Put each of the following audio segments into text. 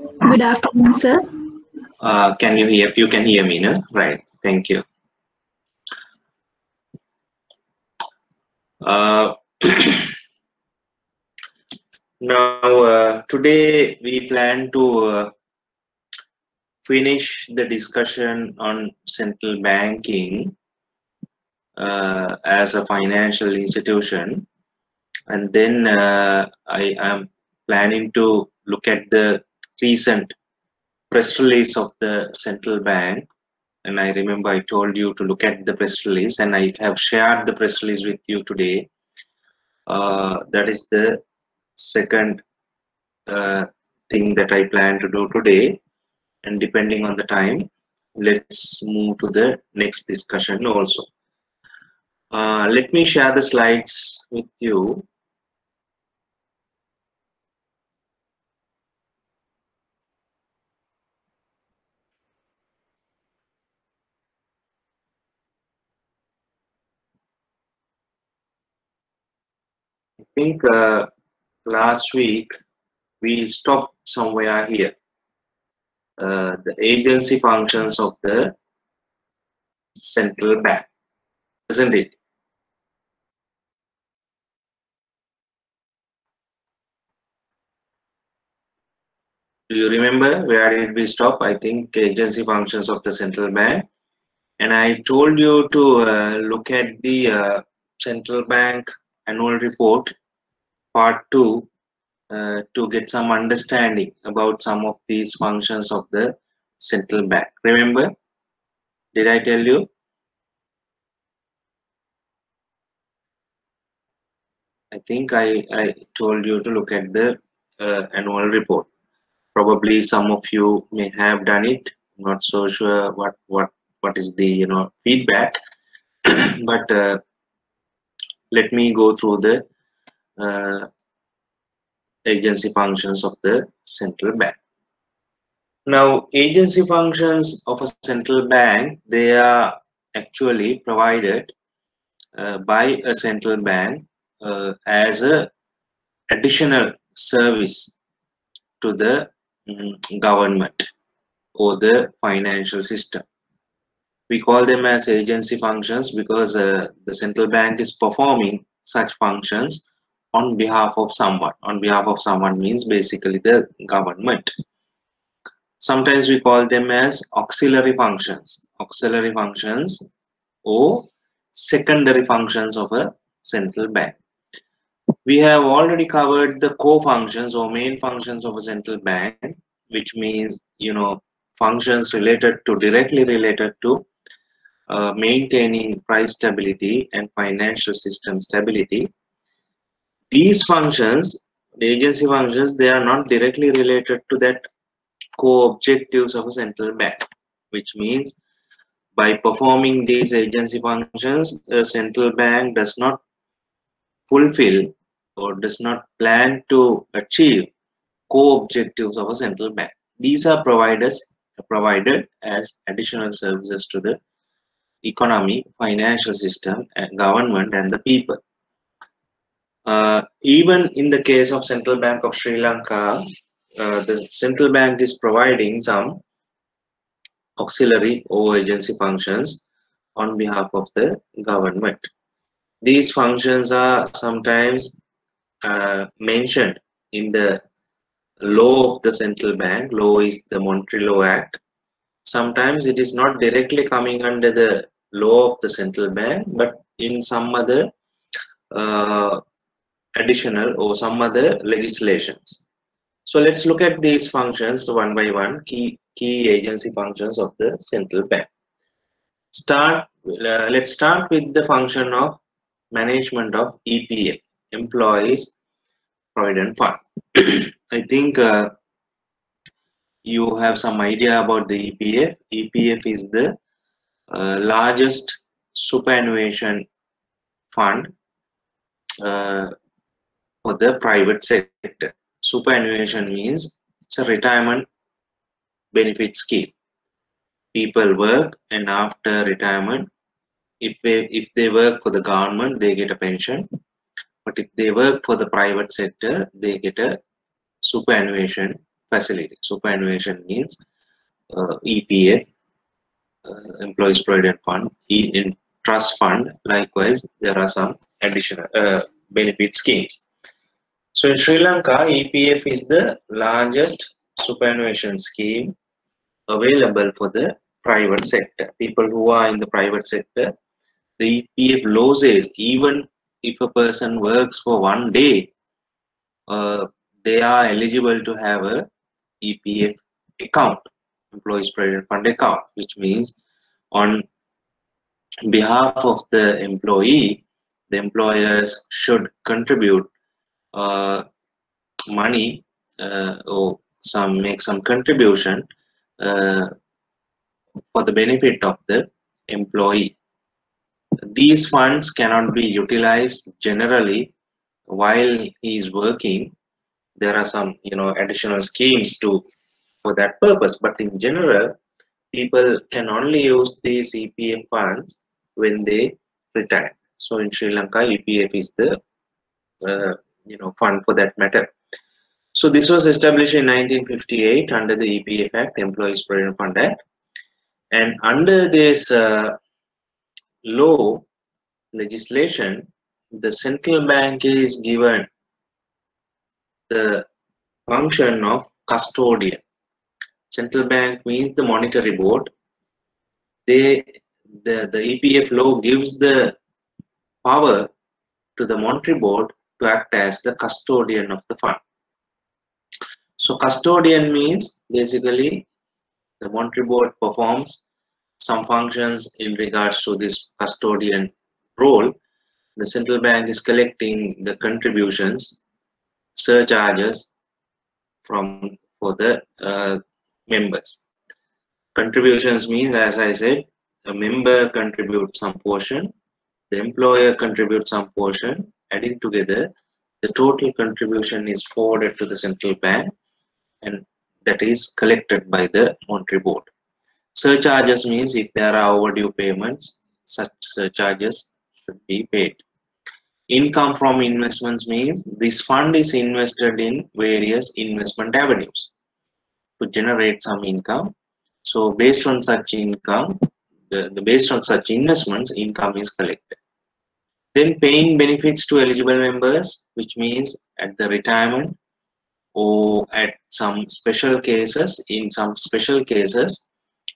Good afternoon, sir. Can you hear? You can hear me, no? Right. Thank you. Uh, now, today we plan to finish the discussion on central banking as a financial institution, and then I am planning to look at the recent press release of the central bank. And I remember I told you to look at the press release, and I have shared the press release with you today. That is the second thing that I plan to do today, and depending on the time, let's move to the next discussion also. Let me share the slides with you. I think last week we stopped somewhere here. The agency functions of the central bank, isn't it? Do you remember where did we stop? I think agency functions of the central bank. And I told you to look at the central bank annual report part 2 to get some understanding about some of these functions of the central bank. Remember? Did I tell you? I think I told you to look at the annual report. Probably some of you may have done it. I'm not so sure what is the feedback, but let me go through the uh, agency functions of the central bank. Now, agency functions of a central bank, they are actually provided by a central bank as a additional service to the government or the financial system. We call them as agency functions because the central bank is performing such functions on behalf of someone. On behalf of someone means basically the government. Sometimes we call them as auxiliary functions or secondary functions of a central bank. We have already covered the core functions or main functions of a central bank, which means functions directly related to maintaining price stability and financial system stability. These functions, the agency functions, they are not directly related to that core objectives of a central bank, which means by performing these agency functions, the central bank does not fulfill or does not plan to achieve core objectives of a central bank. These are provided as additional services to the economy, financial system, and government and the people. Even in the case of Central Bank of Sri Lanka, the central bank is providing some auxiliary or agency functions on behalf of the government. These functions are sometimes mentioned in the law of the central bank. Law is the Monetary Law Act. Sometimes it is not directly coming under the law of the central bank, but in some other additional or some other legislations. So let's look at these functions one by one, key agency functions of the central bank. Let's start with the function of management of EPF, Employees Provident Fund. I think you have some idea about the EPF. EPF is the largest superannuation fund for the private sector. Superannuation means it's a retirement benefit scheme. People work, and after retirement, if they work for the government, they get a pension. But if they work for the private sector, they get a superannuation facility. Superannuation means EPF, Employees Provident Fund, in trust fund. Likewise, there are some additional benefit schemes. So in Sri Lanka, EPF is the largest superannuation scheme available for the private sector. People who are in the private sector, the EPF law says even if a person works for 1 day, uh, they are eligible to have a EPF account, Employees Provident Fund account, which means on behalf of the employee, the employers should contribute uh, money or make some contribution uh, for the benefit of the employee. These funds cannot be utilized generally while he is working. There are some additional schemes to for that purpose, but in general, people can only use these EPF funds when they retire. So in Sri Lanka, EPF is the fund for that matter. So this was established in 1958 under the EPF Act, Employees Provident Fund Act, and under this law legislation, the central bank is given the function of custodian. Central bank means the monetary board. The EPF law gives the power to the monetary board to act as the custodian of the fund. So custodian means basically the monetary board performs some functions in regards to this custodian role. The central bank is collecting the contributions, surcharges for the members. Contributions means, as I said, a member contributes some portion, the employer contributes some portion, adding together, the total contribution is forwarded to the central bank and that is collected by the monetary board. Surcharges means if there are overdue payments, such surcharges should be paid. Income from investments means this fund is invested in various investment avenues to generate some income. So based on such income, based on such investments, income is collected. Then paying benefits to eligible members, which means at the retirement or at some special cases, in some special cases,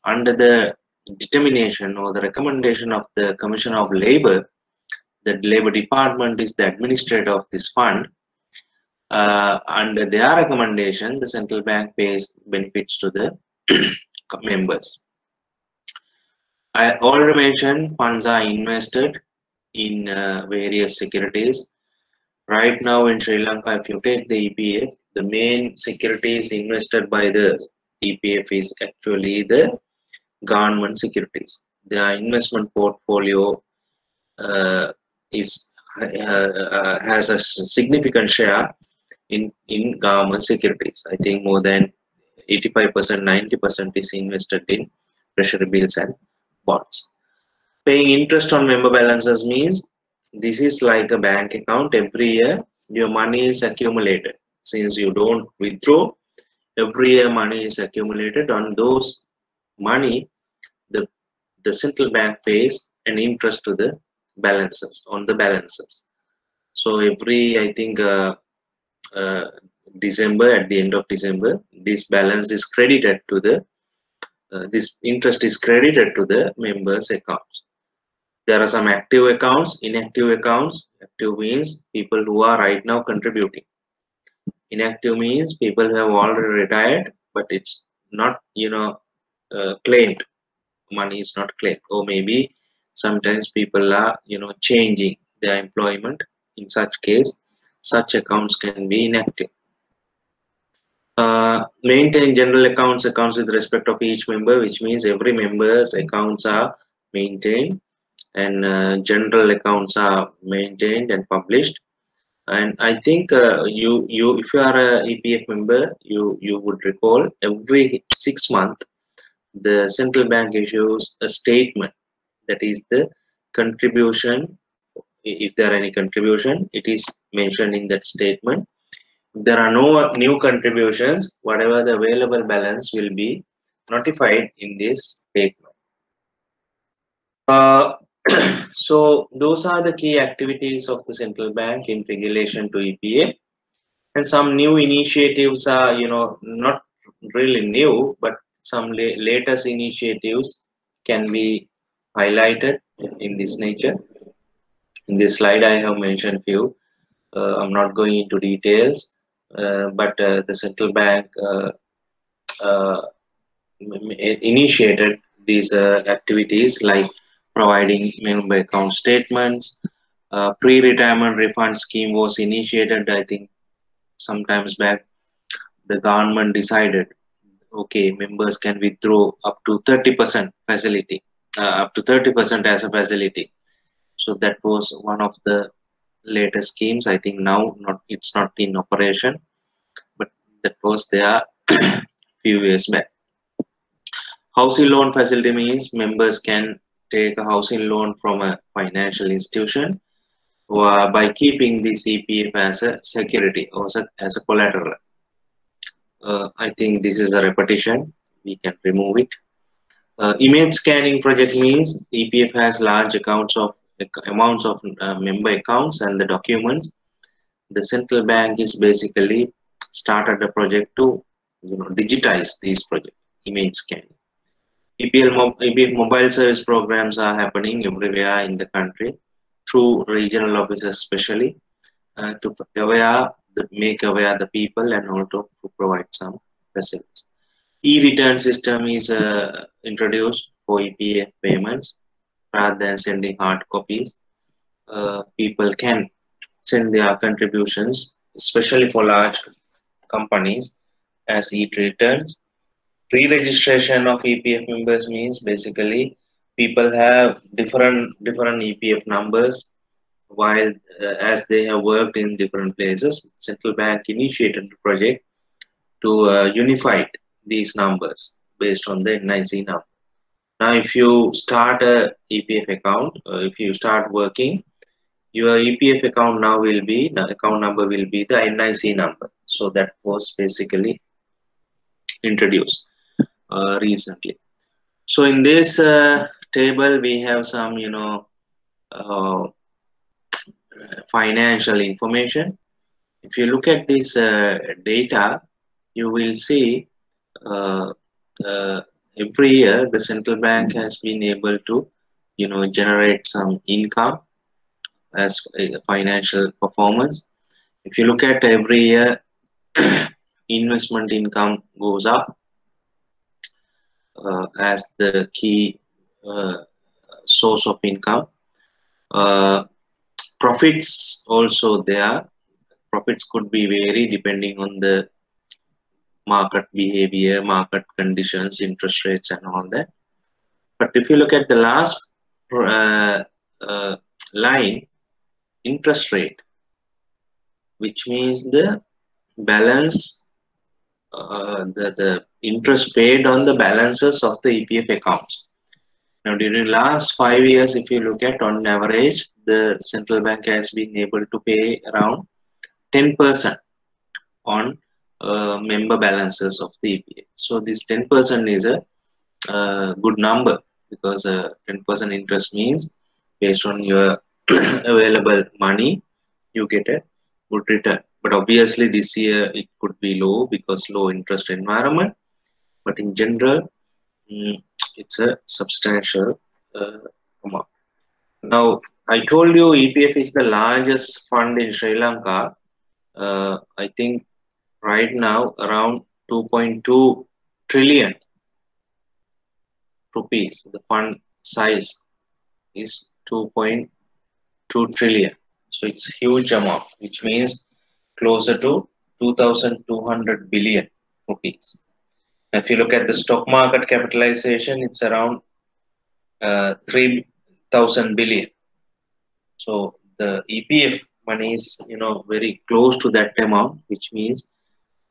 under the determination or the recommendation of the Commission of Labor, the Labor Department is the administrator of this fund. Under their recommendation, the central bank pays benefits to the members. I already mentioned funds are invested in various securities. Right now in Sri Lanka, if you take the EPF, the main securities invested by the EPF is actually the government securities. Their investment portfolio has a significant share in government securities. I think more than 85%, 90% is invested in treasury bills and bonds. Paying interest on member balances means this is like a bank account. Every year your money is accumulated. Since you don't withdraw, every year money is accumulated. On those money, the central bank pays an interest to the balances, on the balances. So every, I think, December, at the end of December, this balance is credited to the this interest is credited to the members' accounts. There are some active accounts, inactive accounts. Active means people who are right now contributing. Inactive means people who have already retired, but it's not claimed. Money is not claimed, or maybe sometimes people are changing their employment. In such case, such accounts can be inactive. Maintain general accounts with respect of each member, which means every member's accounts are maintained and general accounts are maintained and published. And I think you if you are a EPF member, you would recall every 6 months the central bank issues a statement, that is the contribution. If there are any contribution, it is mentioned in that statement. there are no new contributions, whatever the available balance will be notified in this statement. So those are the key activities of the central bank in relation to EPA, and some new initiatives are, not really new, but some latest initiatives can be highlighted in this nature. In this slide, I have mentioned few. I'm not going into details, but the central bank uh, initiated these activities like providing member account statements. Pre-retirement refund scheme was initiated, I think, sometimes back. The government decided, okay, members can withdraw up to 30% facility, up to 30% as a facility. So that was one of the latest schemes. I think now it's not in operation, but that was there few years back. Housing loan facility means members can take a housing loan from a financial institution by keeping the CPF as a security or as a collateral. I think this is a repetition. We can remove it. Image scanning project means EPF has large amounts of member accounts and the documents. The central bank is basically started a project to digitize these projects, image scanning. EPF mobile service programs are happening everywhere in the country through regional offices, especially to make aware the people and also to provide some facilities. E-return system is introduced for EPF payments rather than sending hard copies. People can send their contributions, especially for large companies, as e-returns. Pre-registration of EPF members means basically people have different EPF numbers while as they have worked in different places. Central bank initiated the project to unify these numbers based on the NIC number. Now, if you start a EPF account, if you start working, your EPF account now will be, the account number will be the NIC number. So that was basically introduced recently. So in this table, we have some, uh, financial information. If you look at this data, you will see uh, uh, every year the central bank has been able to, generate some income as a financial performance. If you look at every year, investment income goes up as the key uh, source of income. Uh, Profits also there. Profits could be vary depending on the market behavior, market conditions, interest rates, and all that. But if you look at the last uh, uh, line, interest rate, which means the balance, the interest paid on the balances of the EPF accounts. Now, during last 5 years, if you look at on average, the central bank has been able to pay around 10% on member balances of the EPF. So this 10% is a good number because 10% interest means based on your available money, you get a good return. But obviously this year it could be low because low interest environment. But in general, it's a substantial amount. Now, I told you EPF is the largest fund in Sri Lanka. I think right now around 2.2 trillion rupees. The fund size is 2.2 trillion. So it's huge amount, which means closer to 2,200 billion rupees. If you look at the stock market capitalization, it's around 3,000 billion. So the EPF money is, very close to that amount, which means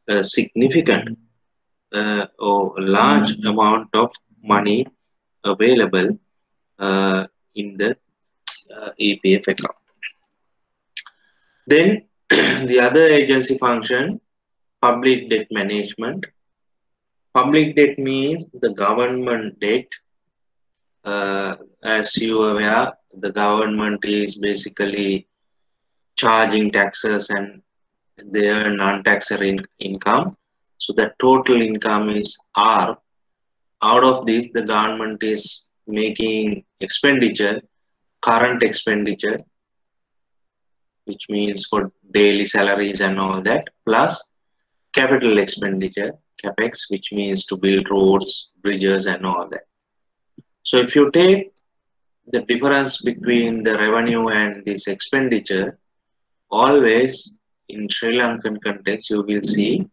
a significant or large amount of money available in the EPF account. Then The other agency function, public debt management. Public debt means the government debt. As you are aware, the government is basically charging taxes and they earn non-taxable income. So the total income is R. Out of this, the government is making expenditure, current expenditure, which means for daily salaries and all that, plus capital expenditure, capex, which means to build roads, bridges, and all that. So if you take the difference between the revenue and this expenditure, always in Sri Lankan context, you will see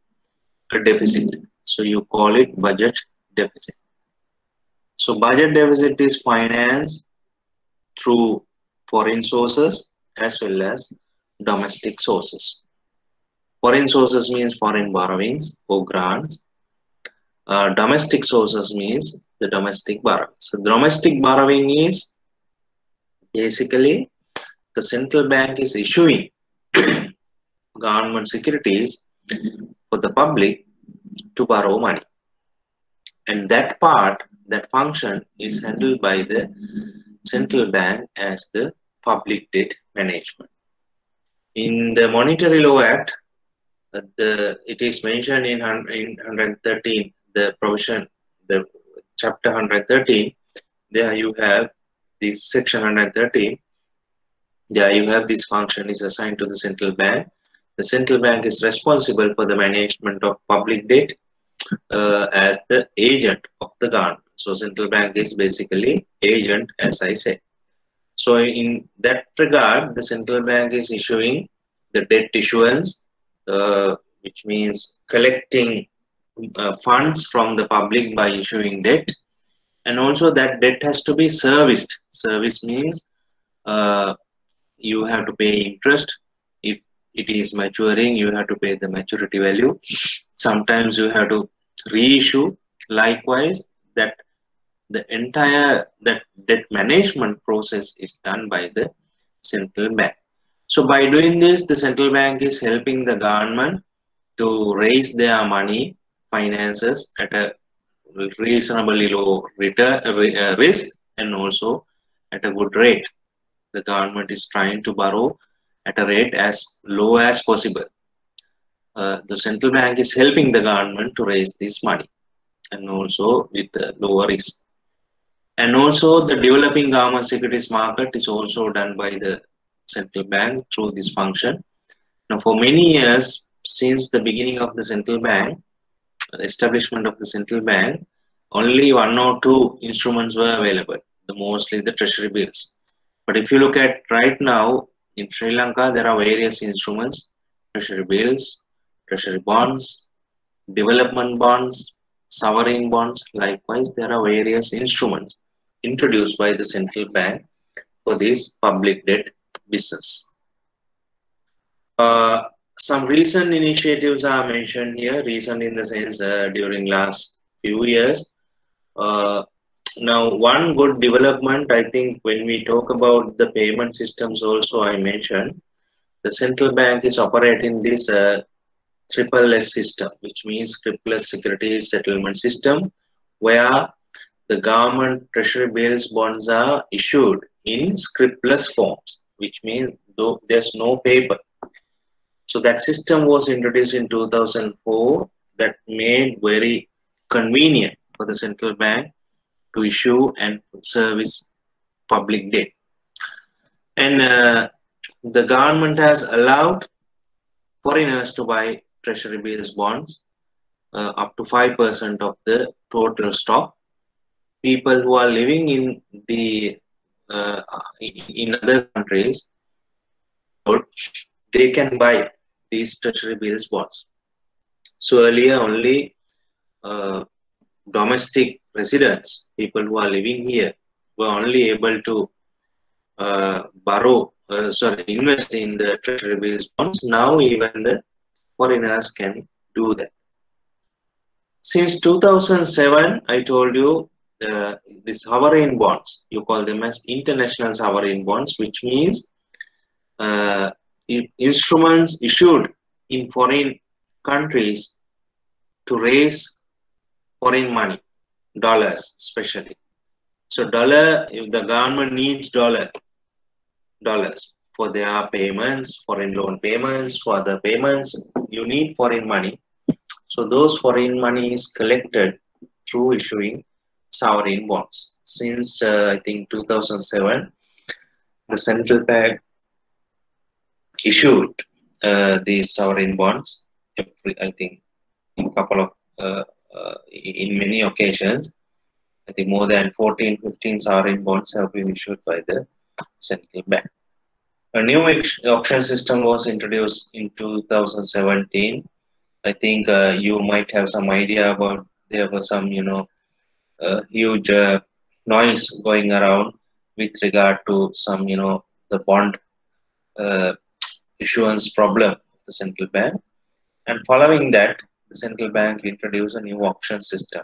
a deficit. So you call it budget deficit. So budget deficit is financed through foreign sources as well as domestic sources. Foreign sources means foreign borrowings or grants. Domestic sources means the domestic borrowing. So domestic borrowing is basically the central bank is issuing government securities for the public to borrow money. And that part, that function is handled by the central bank as the public debt management. In the Monetary Law Act, it is mentioned in 113, the provision, the chapter 113, there you have this section 113, there you have this function is assigned to the central bank. The central bank is responsible for the management of public debt as the agent of the government. So central bank is basically agent, as I said. So in that regard, the central bank is issuing the debt issuance, which means collecting funds from the public by issuing debt, and also that debt has to be serviced. Service means you have to pay interest. If it is maturing, you have to pay the maturity value. Sometimes you have to reissue. Likewise, that the entire that debt management process is done by the central bank. So by doing this, the central bank is helping the government to raise their money finances at a reasonably low return, risk, and also at a good rate. The government is trying to borrow at a rate as low as possible. The central bank is helping the government to raise this money and also with lower risk. And also the developing government securities market is also done by the central bank through this function. Now for many years, since the beginning of the central bank, the establishment of the central bank, only one or two instruments were available, mostly the treasury bills. But if you look at right now in Sri Lanka, there are various instruments, treasury bills, treasury bonds, development bonds, sovereign bonds. Likewise, there are various instruments introduced by the central bank for this public debt business. Some recent initiatives are mentioned here, recent in the sense during last few years. Now, one good development, I think when we talk about the payment systems also I mentioned, the central bank is operating this triple S system, which means scriptless securities settlement system, where the government treasury bills bonds are issued in scriptless forms, which means though there's no paper. So that system was introduced in 2004 that made very convenient for the central bank to issue and service public debt. And the government has allowed foreigners to buy treasury bills bonds up to 5% of the total stock. People who are living in the in other countries, they can buy these treasury bills bonds. So earlier only domestic residents, people who are living here, were only able to invest in the treasury bills bonds. Now even the foreigners can do that. Since 2007, I told you the sovereign bonds, you call them as international sovereign bonds, which means instruments issued in foreign countries to raise foreign money, dollars especially. So dollar, if the government needs dollars for their payments, foreign loan payments, for other payments, you need foreign money. So those foreign money is collected through issuing sovereign bonds. Since I think 2007, the central bank issued these sovereign bonds. I think in couple of in many occasions, I think more than 14, 15 sovereign bonds have been issued by the central bank. A new auction system was introduced in 2017. I think you might have some idea about there was some, huge noise going around with regard to some, the bond uh, issuance problem of the central bank. And following that, the central bank introduced a new auction system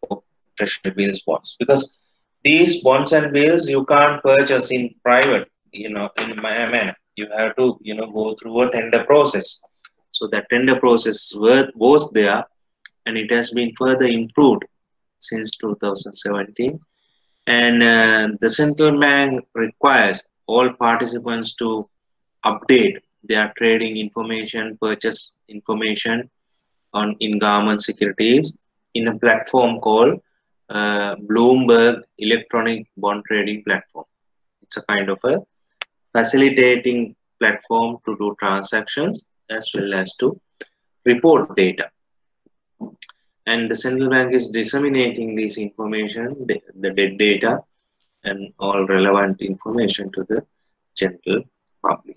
for treasury bills bonds, because these bonds and bills you can't purchase in private, in a manner. You have to, go through a tender process. So that tender process was there, and it has been further improved since 2017. And the central bank requires all participants to update their trading information, purchase information on in government securities in a platform called Bloomberg Electronic Bond Trading Platform. It's a kind of a facilitating platform to do transactions as well as to report data. And the central bank is disseminating this information, the dead data, and all relevant information to the general public.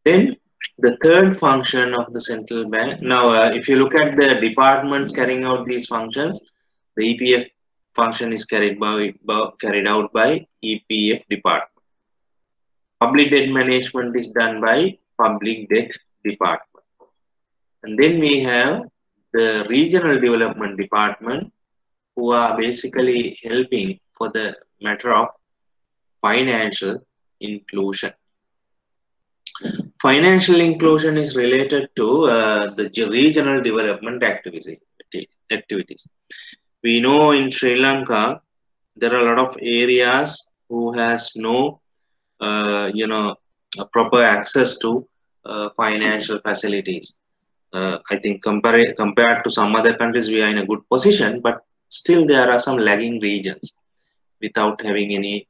Then the third function of the central bank. Now, if you look at the departments carrying out these functions, the EPF function is carried out by EPF department. Public debt management is done by public debt department. And then we have the regional development department, who are basically helping for the matter of financial inclusion. Financial inclusion is related to the regional development activities. We know in Sri Lanka, there are a lot of areas who has no, proper access to financial facilities. I think compared to some other countries, we are in a good position, but still there are some lagging regions without having any,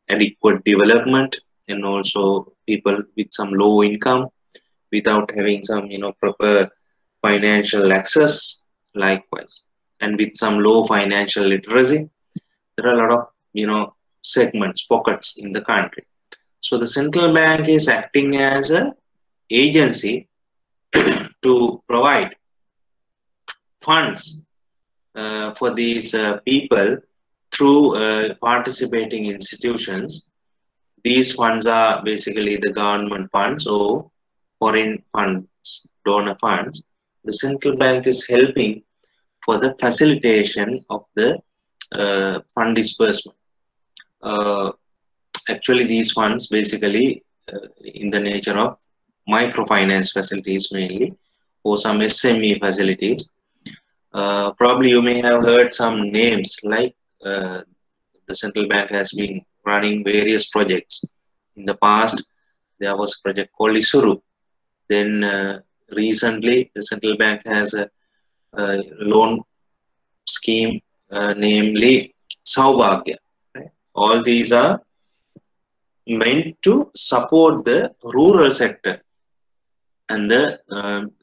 adequate development, and also people with some low income without having some, proper financial access likewise, and with some low financial literacy. There are a lot of, segments, pockets in the country. So the central bank is acting as an agency to provide funds for these people through participating institutions. These funds are basically the government funds or foreign funds, donor funds. The central bank is helping for the facilitation of the fund disbursement. Actually, these funds basically in the nature of microfinance facilities mainly, or some SME facilities. Probably you may have heard some names like the central bank has been running various projects. In the past, there was a project called Isuru. Then recently, the central bank has a loan scheme, namely Saubhagya. Right? All these are meant to support the rural sector and the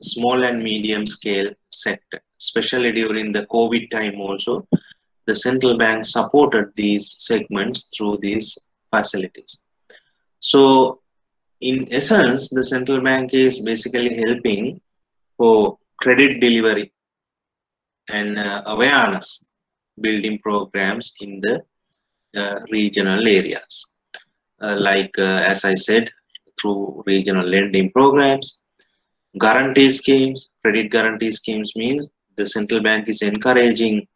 small and medium scale sector, especially during the COVID time also. The central bank supported these segments through these facilities. So in essence, the central bank is basically helping for credit delivery and awareness building programs in the regional areas. As I said, through regional lending programs, guarantee schemes. Credit guarantee schemes means the central bank is encouraging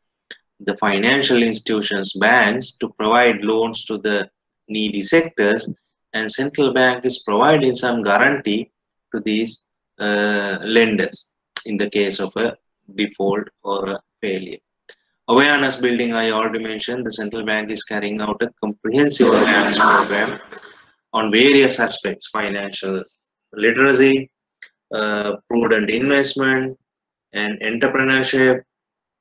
the financial institutions, banks, to provide loans to the needy sectors, and central bank is providing some guarantee to these lenders in the case of a default or a failure. Awareness building, I already mentioned, the central bank is carrying out a comprehensive awareness program on various aspects: financial literacy, prudent investment, and entrepreneurship,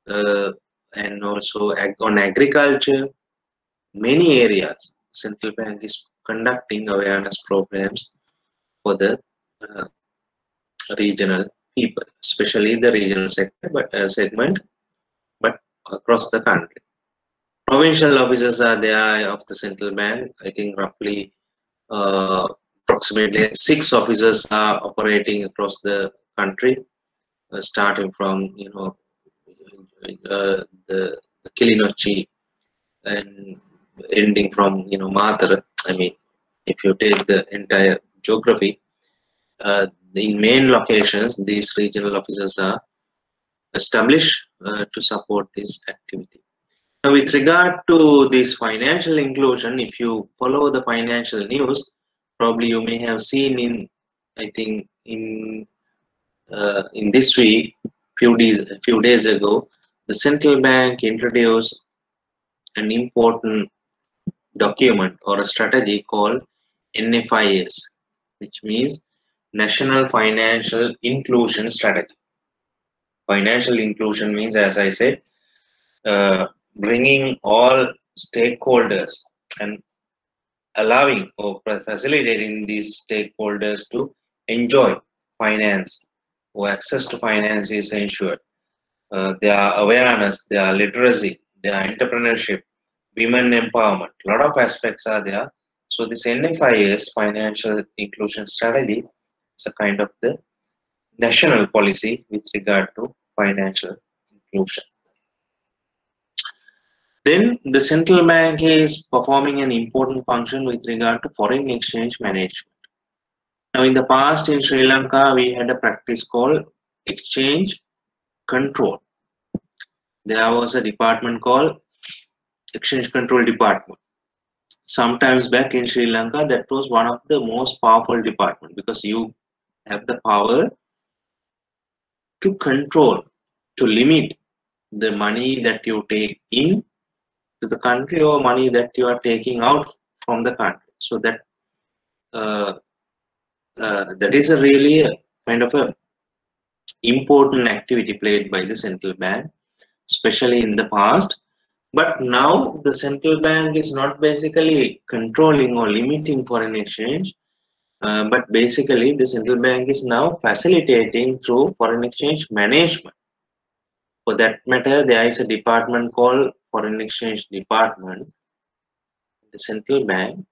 uh, and also on agriculture. Many areas, central bank is conducting awareness programs for the uh, regional people, especially the regional sector, but segment, but across the country. Provincial officers are there of the central bank. I think roughly uh, approximately 6 officers are operating across the country, starting from the Kilinochchi and ending from Mathura. I mean, if you take the entire geography, in main locations, these regional officers are established to support this activity. Now, with regard to this financial inclusion, if you follow the financial news, probably you may have seen I think in this week, few days ago, the central bank introduced an important document or a strategy called NFIS, which means National Financial Inclusion Strategy. Financial inclusion means, as I said, bringing all stakeholders and allowing or facilitating these stakeholders to enjoy finance or access to finance is ensured. Their awareness, their literacy, their entrepreneurship, women empowerment, a lot of aspects are there. So this NFIS financial inclusion strategy is a kind of the national policy with regard to financial inclusion. Then the central bank is performing an important function with regard to foreign exchange management. Now in the past in Sri Lanka, we had a practice called exchange control. There was a department called exchange control department. Sometimes back in Sri Lanka, that was one of the most powerful department because you have the power to control, to limit the money that you take in to the country or money that you are taking out from the country. So uh, that is a really a kind of a important activity played by the central bank, especially in the past. But now the central bank is not basically controlling or limiting foreign exchange, but basically the central bank is now facilitating through foreign exchange management. For that matter, there is a department called Foreign Exchange Department, the central bank.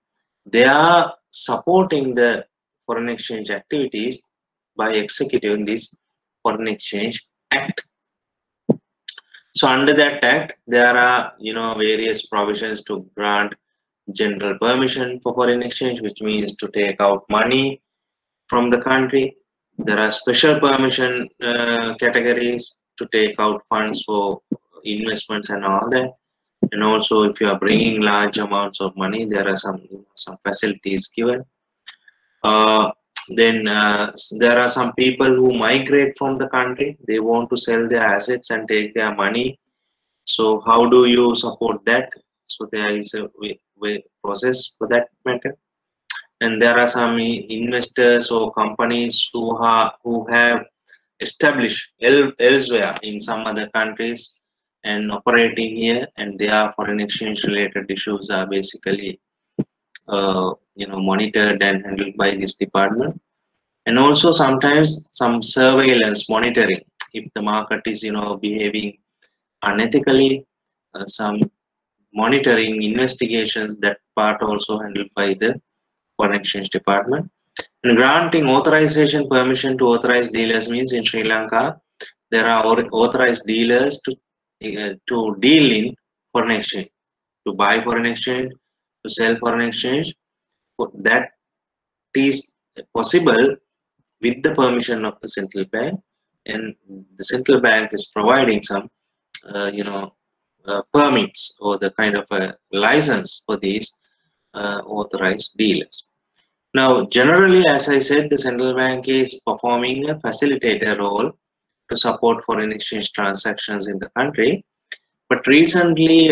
They are supporting the foreign exchange activities by executing this Foreign Exchange Act. So under that act, there are various provisions to grant general permission for foreign exchange, which means to take out money from the country. There are special permission categories to take out funds for investments and all that. And also, if you are bringing large amounts of money, there are some facilities given. Then there are some people who migrate from the country. They want to sell their assets and take their money. So how do you support that? So there is a process for that matter. And there are some investors or companies who have established elsewhere in some other countries and operating here, and their foreign exchange related issues are basically monitored and handled by this department. And also sometimes some surveillance monitoring if the market is behaving unethically, some monitoring investigations, that part also handled by the foreign exchange department. And granting authorization permission to authorized dealers means in Sri Lanka there are authorized dealers to deal in foreign exchange, to buy foreign exchange, to sell foreign exchange. That is possible with the permission of the central bank, and the central bank is providing some permits or the kind of a license for these authorized dealers. Now, generally, as I said, the central bank is performing a facilitator role to support foreign exchange transactions in the country. But recently,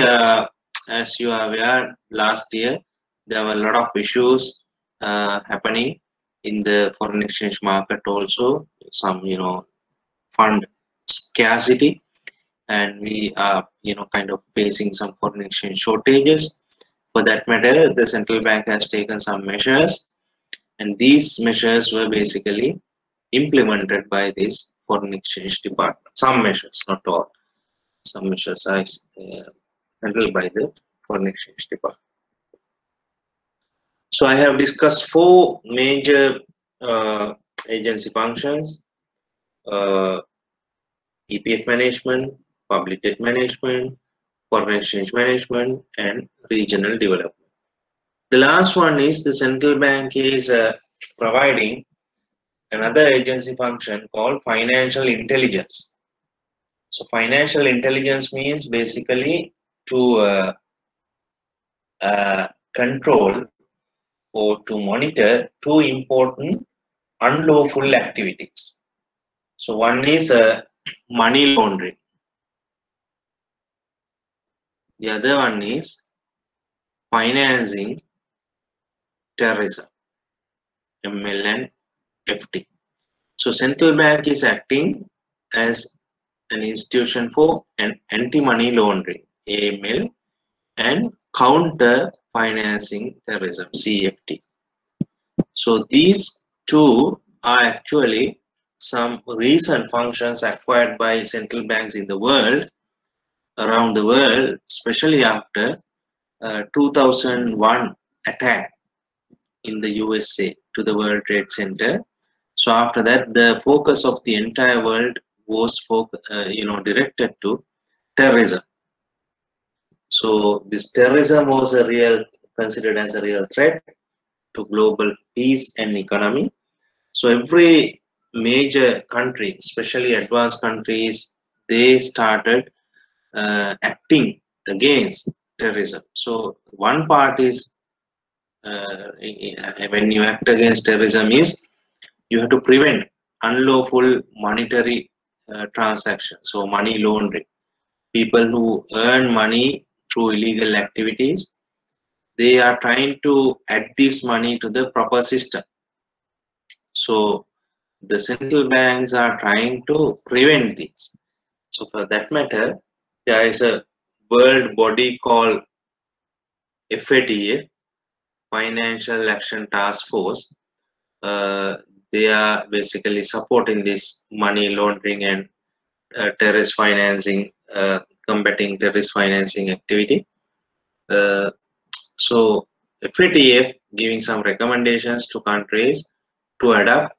as you are aware, last year there were a lot of issues happening in the foreign exchange market. Also, some fund scarcity, and we are kind of facing some foreign exchange shortages. For that matter, the central bank has taken some measures, and these measures were basically implemented by this foreign exchange department. Some measures, not all. Some measures are handled by the foreign exchange department. So I have discussed four major agency functions: uh, EPF management, public debt management, foreign exchange management, and regional development. The last one is the central bank is providing another agency function called financial intelligence. So financial intelligence means basically to control or to monitor two important unlawful activities. So one is money laundering. The other one is financing terrorism, ML and FT. So central bank is acting as an institution for an anti-money laundering, AML, and counter financing terrorism, CFT. So these two are actually some recent functions acquired by central banks in the world, around the world, especially after 2001 attack in the USA to the World Trade Center. So after that, the focus of the entire world was directed to terrorism. So this terrorism was considered as a real threat to global peace and economy. So every major country, especially advanced countries, they started acting against terrorism. So one part is when you act against terrorism is you have to prevent unlawful monetary transactions, so money laundering. People who earn money through illegal activities, they are trying to add this money to the proper system. So the central banks are trying to prevent this. So for that matter, there is a world body called FATF, Financial Action Task Force. They are basically supporting this money laundering and terrorist financing, combating terrorist financing activity. So FATF giving some recommendations to countries to adopt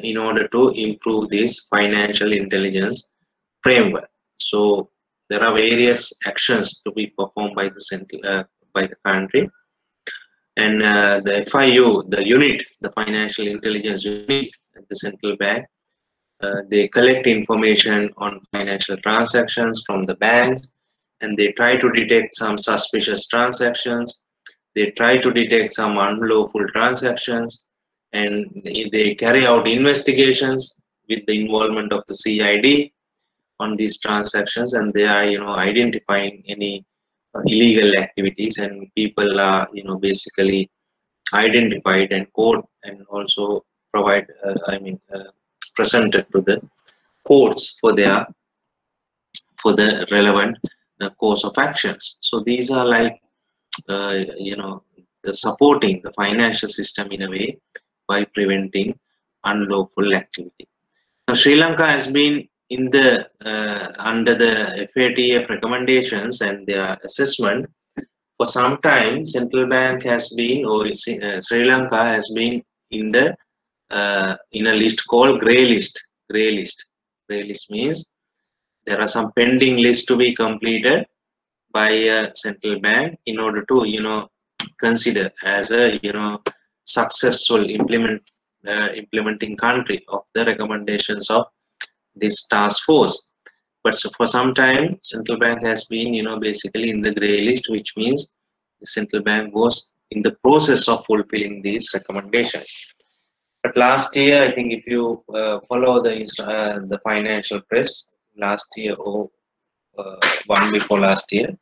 in order to improve this financial intelligence framework. So there are various actions to be performed by the by the country, and the FIU, the unit, the financial intelligence unit at the central bank, they collect information on financial transactions from the banks, and they try to detect some suspicious transactions. They try to detect some unlawful transactions, and they carry out investigations with the involvement of the CID on these transactions, and they are identifying any illegal activities, and people are basically identified and caught, and also provide presented to the courts for the relevant course of actions. So these are like the supporting the financial system in a way by preventing unlawful activity. Now Sri Lanka has been in the under the FATF recommendations and their assessment for some time. Central bank has been, or Sri Lanka has been in the in a list called grey list. Grey list. Grey list means there are some pending lists to be completed by a central bank in order to consider as a successful implementing country of the recommendations of this task force. But so for some time, central bank has been basically in the grey list, which means the central bank was in the process of fulfilling these recommendations. But last year, I think if you follow the financial press last year or one before last year,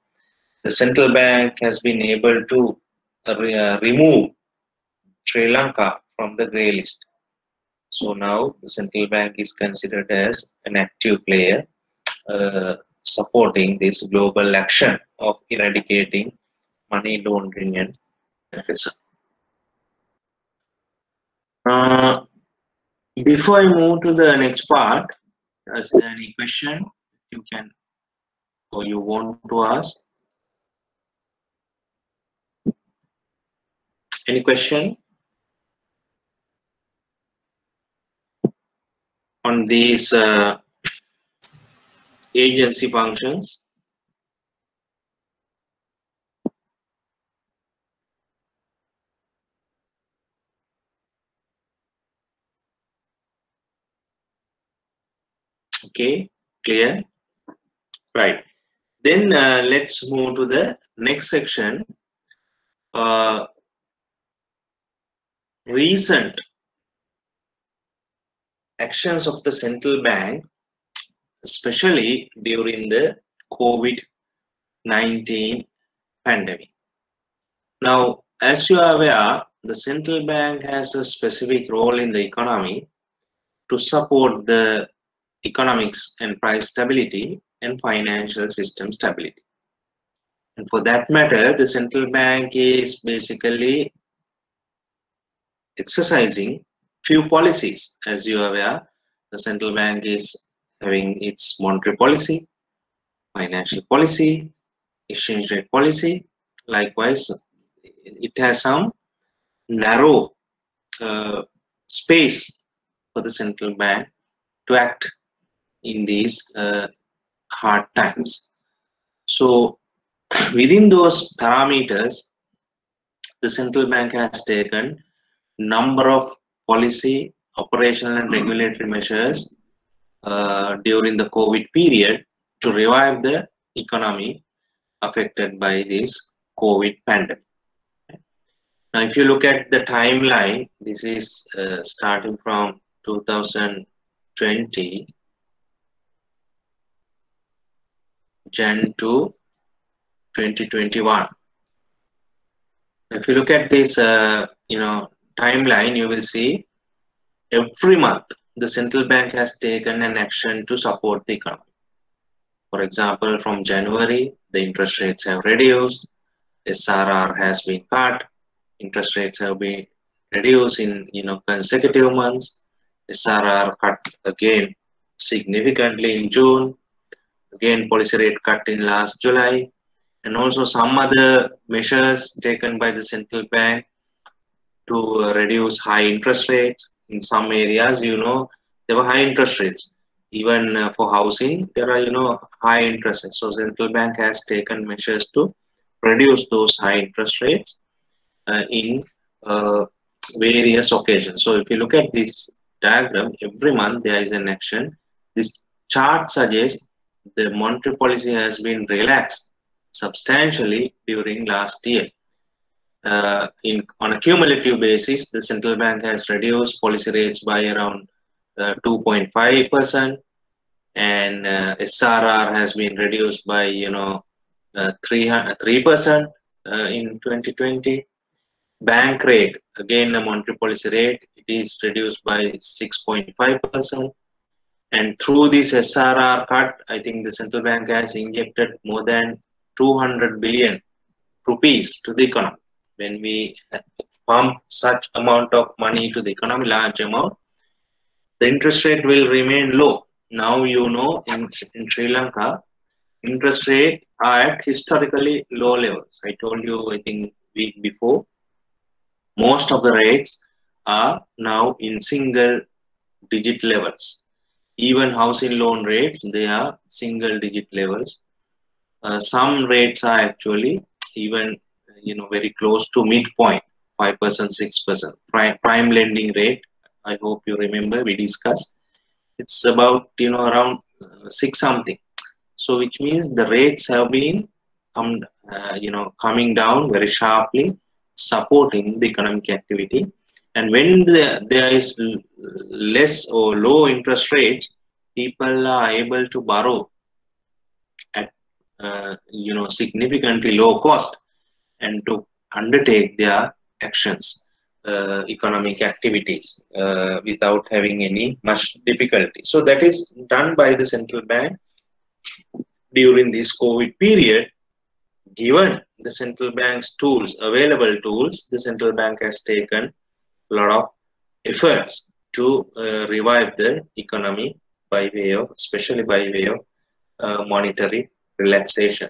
the central bank has been able to remove Sri Lanka from the grey list. So now the central bank is considered as an active player supporting this global action of eradicating money laundering and terrorism. Before I move to the next part, is there any question you can or you want to ask? Any question on these agency functions? Okay, clear? Right. Then let's move to the next section. Recent actions of the central bank, especially during the COVID-19 pandemic. Now, as you are aware, the central bank has a specific role in the economy to support the economics and price stability and financial system stability. And for that matter, the central bank is basically exercising few policies. As you are aware, the central bank is having its monetary policy, financial policy, exchange rate policy. Likewise, it has some narrow space for the central bank to act in these hard times. So within those parameters, the central bank has taken number of policy, operational and regulatory measures during the COVID period to revive the economy affected by this COVID pandemic. Now, if you look at the timeline, this is starting from 2020 Jan to 2021. If you look at this, timeline, you will see every month the central bank has taken an action to support the economy. For example, from January, the interest rates have reduced, SRR has been cut, interest rates have been reduced in consecutive months, SRR cut again significantly in June, again policy rate cut in last July, and also some other measures taken by the central bank to reduce high interest rates. In some areas, there were high interest rates. Even for housing, there are, high interest rates. So central bank has taken measures to reduce those high interest rates in various occasions. So if you look at this diagram, every month there is an action. This chart suggests the monetary policy has been relaxed substantially during last year. On a cumulative basis, the central bank has reduced policy rates by around 2.5%, and SRR has been reduced by 3% in 2020. Bank rate, again a monetary policy rate, it is reduced by 6.5%. And through this SRR cut, I think the central bank has injected more than 200 billion rupees to the economy. When we pump such amount of money to the economy, large amount, the interest rate will remain low. Now in Sri Lanka, interest rate are at historically low levels. I told you, I think week before, most of the rates are now in single digit levels. Even housing loan rates, they are single digit levels. Some rates are actually even very close to midpoint, 5%, 6%. Prime lending rate, I hope you remember we discussed, it's about around 6 something. So which means the rates have been coming down very sharply supporting the economic activity. And when there is less or low interest rates, people are able to borrow at significantly low cost and to undertake their actions, economic activities without having any much difficulty. So that is done by the central bank during this COVID period. Given the central bank's tools, available tools, the central bank has taken a lot of efforts to revive the economy by way of, especially by way of monetary relaxation.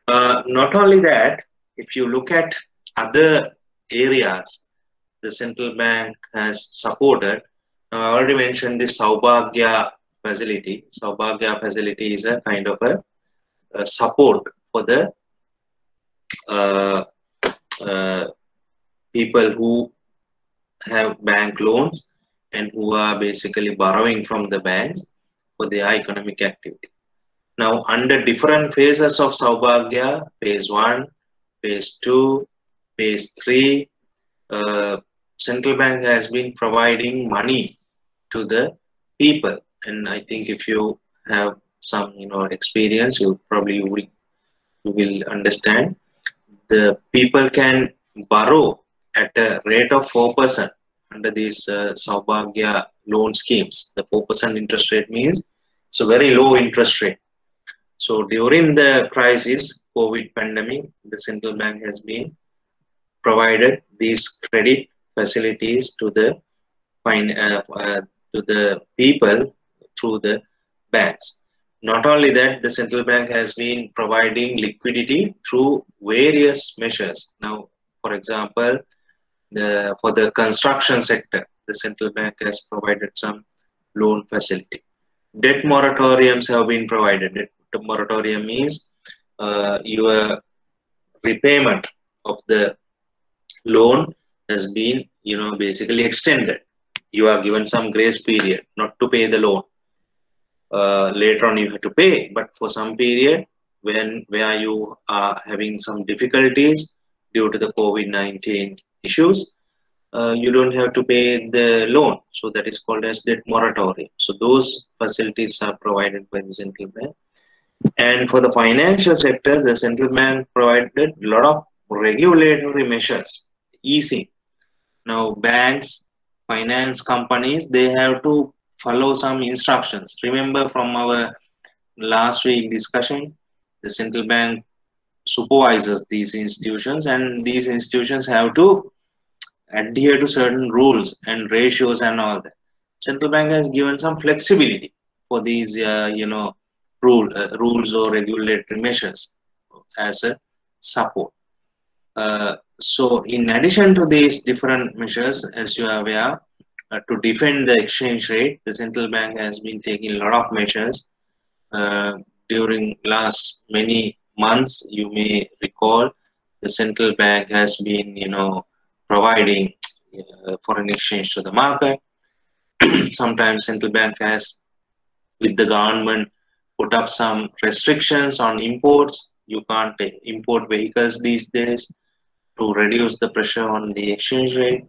Not only that, if you look at other areas, the central bank has supported. I already mentioned the Saubhagya facility. Saubhagya facility is a kind of a support for the uh, uh, people who have bank loans and who are basically borrowing from the banks for their economic activity. Now, under different phases of Saubhagya, phase 1, phase 2, phase 3, central bank has been providing money to the people. And I think if you have some experience, you will understand. The people can borrow at a rate of 4% under these Saubhagya loan schemes. The 4% interest rate means it's a very low interest rate. So during the crisis, COVID pandemic, the central bank has been provided these credit facilities to the people through the banks. Not only that, the central bank has been providing liquidity through various measures. Now, for example, for the construction sector, the central bank has provided some loan facility. Debt moratoriums have been provided. Debt moratorium means your repayment of the loan has been basically extended. You are given some grace period not to pay the loan. Later on you have to pay, but for some period where you are having some difficulties due to the COVID-19 issues, you don't have to pay the loan. So that is called as debt moratorium. So those facilities are provided by the central bank. And for the financial sectors, the central bank provided a lot of regulatory measures, easing. Now banks, finance companies, they have to follow some instructions. Remember from our last week discussion, the central bank supervises these institutions, and these institutions have to adhere to certain rules and ratios and all that. Central bank has given some flexibility for these, rules or regulatory measures as a support. So in addition to these different measures, as you are aware, to defend the exchange rate, the central bank has been taking a lot of measures during last many months. You may recall the central bank has been, providing foreign exchange to the market. Sometimes central bank has, with the government, put up some restrictions on imports. You can't import vehicles these days to reduce the pressure on the exchange rate.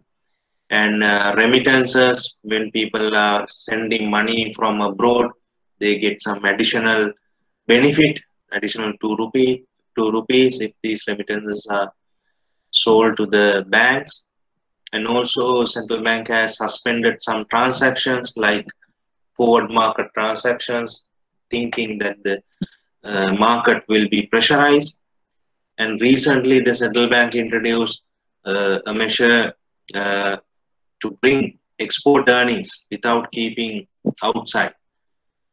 And remittances, when people are sending money from abroad, they get some additional benefit, additional 2 rupees if these remittances are sold to the banks. And also central bank has suspended some transactions like forward market transactions, thinking that the market will be pressurized. And recently the central bank introduced a measure to bring export earnings without keeping outside.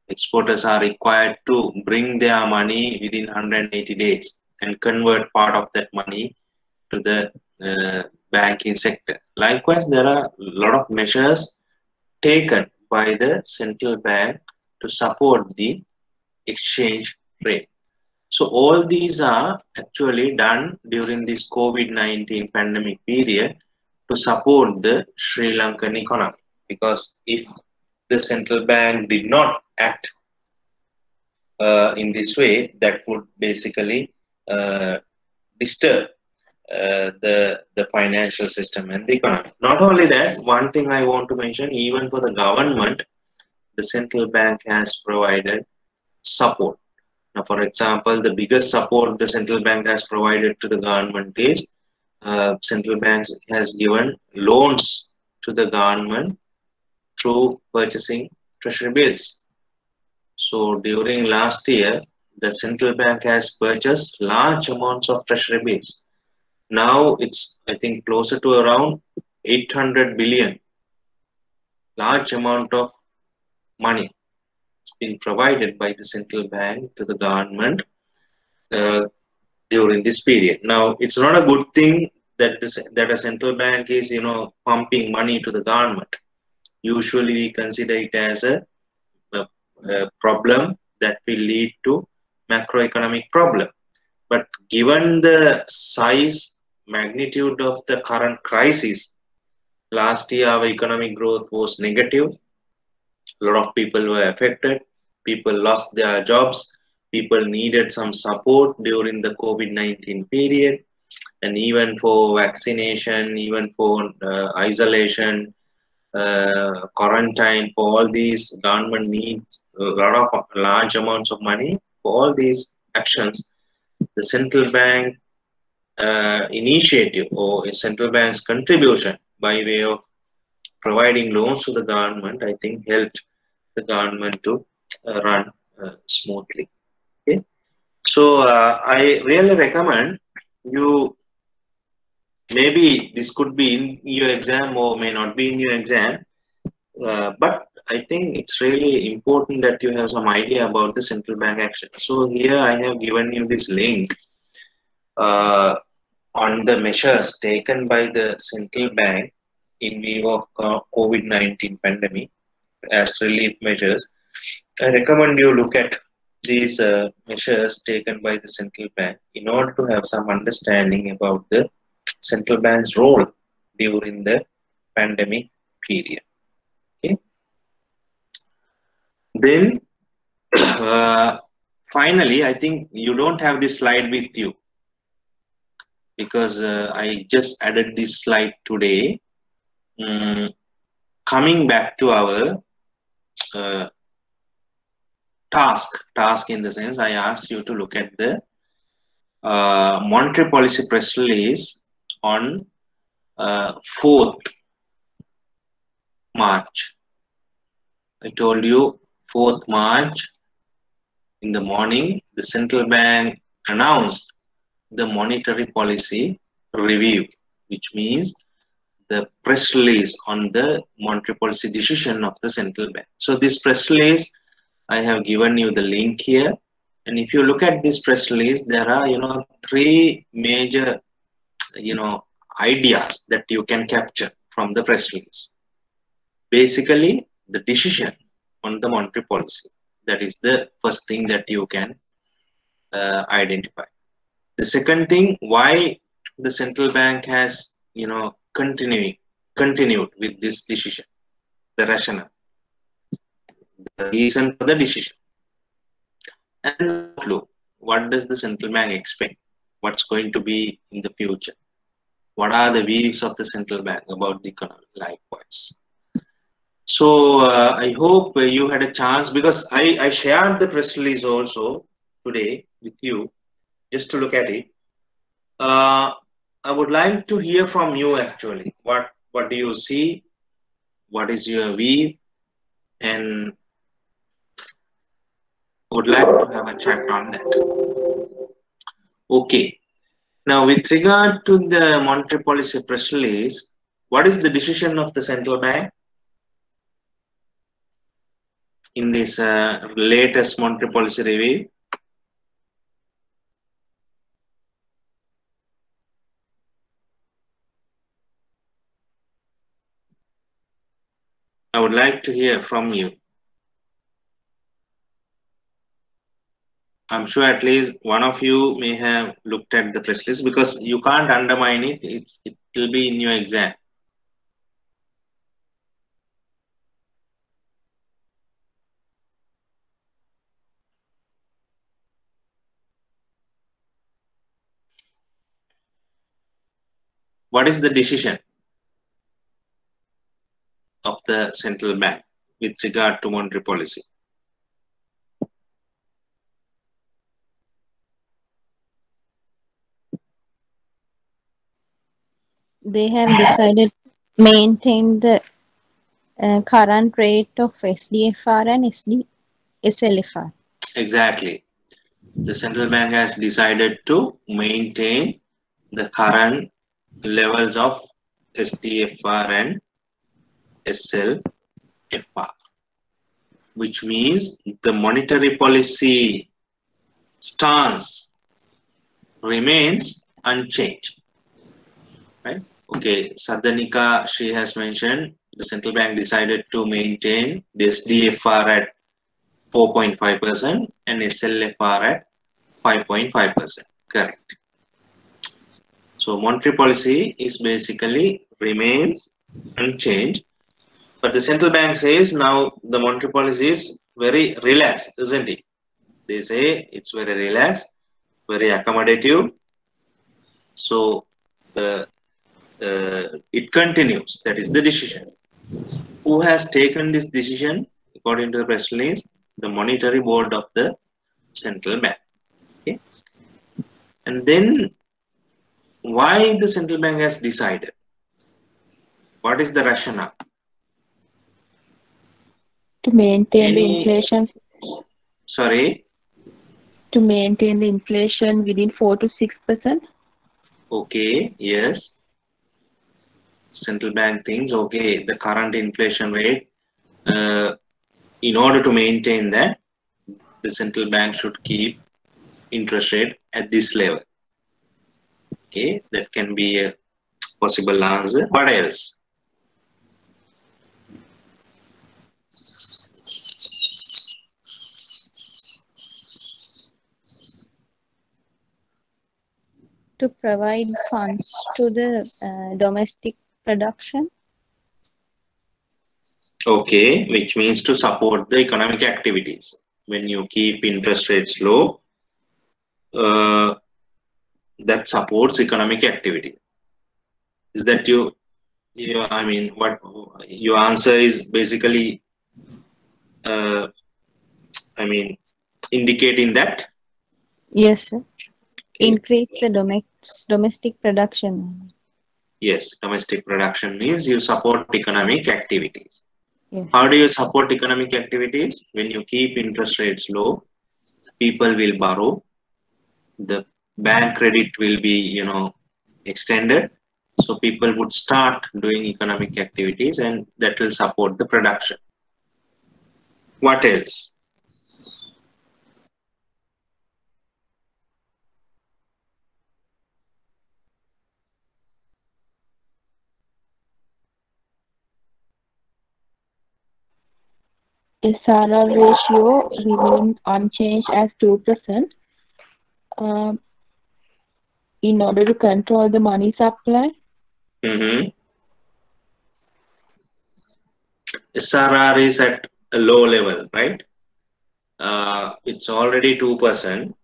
Exporters are required to bring their money within 180 days and convert part of that money to the banking sector. Likewise, there are a lot of measures taken by the central bank to support the exchange rate. So all these are actually done during this COVID-19 pandemic period to support the Sri Lankan economy. Because if the central bank did not act in this way, that would basically disturb the financial system and the economy. Not only that, one thing I want to mention, even for the government, the central bank has provided support. Now, for example, the biggest support the central bank has provided to the government is central banks has given loans to the government through purchasing treasury bills. So during last year, the central bank has purchased large amounts of treasury bills. Now it's, I think, closer to around 800 billion, large amount of money being provided by the central bank to the government uh, during this period. Now, it's not a good thing that that a central bank is, pumping money to the government. Usually, we consider it as a, a problem that will lead to macroeconomic problem. But given the size, magnitude of the current crisis, last year our economic growth was negative. A lot of people were affected. People lost their jobs. People needed some support during the COVID-19 period. And even for vaccination, even for isolation, quarantine, for all these, government needs a lot of large amounts of money for all these actions. The central bank initiative or a central bank's contribution by way of providing loans to the government, I think helped the government to run smoothly. Okay, so I really recommend you. Maybe this could be in your exam or may not be in your exam, but I think it's really important that you have some idea about the central bank action. So here I have given you this link uh, on the measures taken by the central bank in view of COVID-19 pandemic as relief measures. I recommend you look at these measures taken by the central bank in order to have some understanding about the central bank's role during the pandemic period. Okay. Then finally, I think you don't have this slide with you because I just added this slide today. Coming back to our uh, task in the sense I asked you to look at the monetary policy press release on 4th March. I told you 4th March in the morning, the central bank announced the monetary policy review, which means the press release on the monetary policy decision of the central bank. So this press release, I have given you the link here. And if you look at this press release, there are, three major, ideas that you can capture from the press release. Basically, the decision on the monetary policy. That is the first thing that you can identify. The second thing, why the central bank has, continued with this decision, the rationale, the reason for the decision. And outlook, what does the central bank expect? What's going to be in the future? What are the views of the central bank about the economy? Likewise. So I hope you had a chance because I shared the press release also today with you just to look at it. I would like to hear from you actually. What do you see? What is your view? And would like to have a chat on that. Okay. Now, with regard to the monetary policy press release, what is the decision of the central bank in this latest monetary policy review? I would like to hear from you. I'm sure at least one of you may have looked at the press release because you can't undermine it. It will be in your exam. what is the decision of the central bank with regard to monetary policy? They have decided to maintain the current rate of SDFR and SLFR. Exactly. The central bank has decided to maintain the current levels of SDFR and SLFR, which means the monetary policy stance remains unchanged. Right? Okay, Sadhanika, she has mentioned the central bank decided to maintain the SDFR at 4.5% and SLFR at 5.5%. Correct. So monetary policy is basically remains unchanged, but the central bank says now the monetary policy is very relaxed, isn't it? They say it's very relaxed, very accommodative. So it continues. That is the decision. Who has taken this decision? According to the press release, the monetary board of the central bank. Okay, and then why the central bank has decided? What is the rationale? To maintain the Any? inflation. Sorry. To maintain the inflation within 4 to 6%. Okay. Yes. Central bank thinks okay, the current inflation rate. In order to maintain that, the central bank should keep interest rate at this level. Okay, that can be a possible answer. What else? To provide funds to the domestic production. Okay, which means to support the economic activities. When you keep interest rates low, that supports economic activity. Is that you? I mean, what your answer is basically, I mean, indicating that? Yes, sir. Okay. Increase the domestic production. Yes, domestic production means you support economic activities. Yes. How do you support economic activities? When you keep interest rates low, people will borrow, the bank credit will be, extended. So people would start doing economic activities and that will support the production. What else? SRR ratio remains unchanged as 2% in order to control the money supply. SRR is at a low level, right? It's already 2%.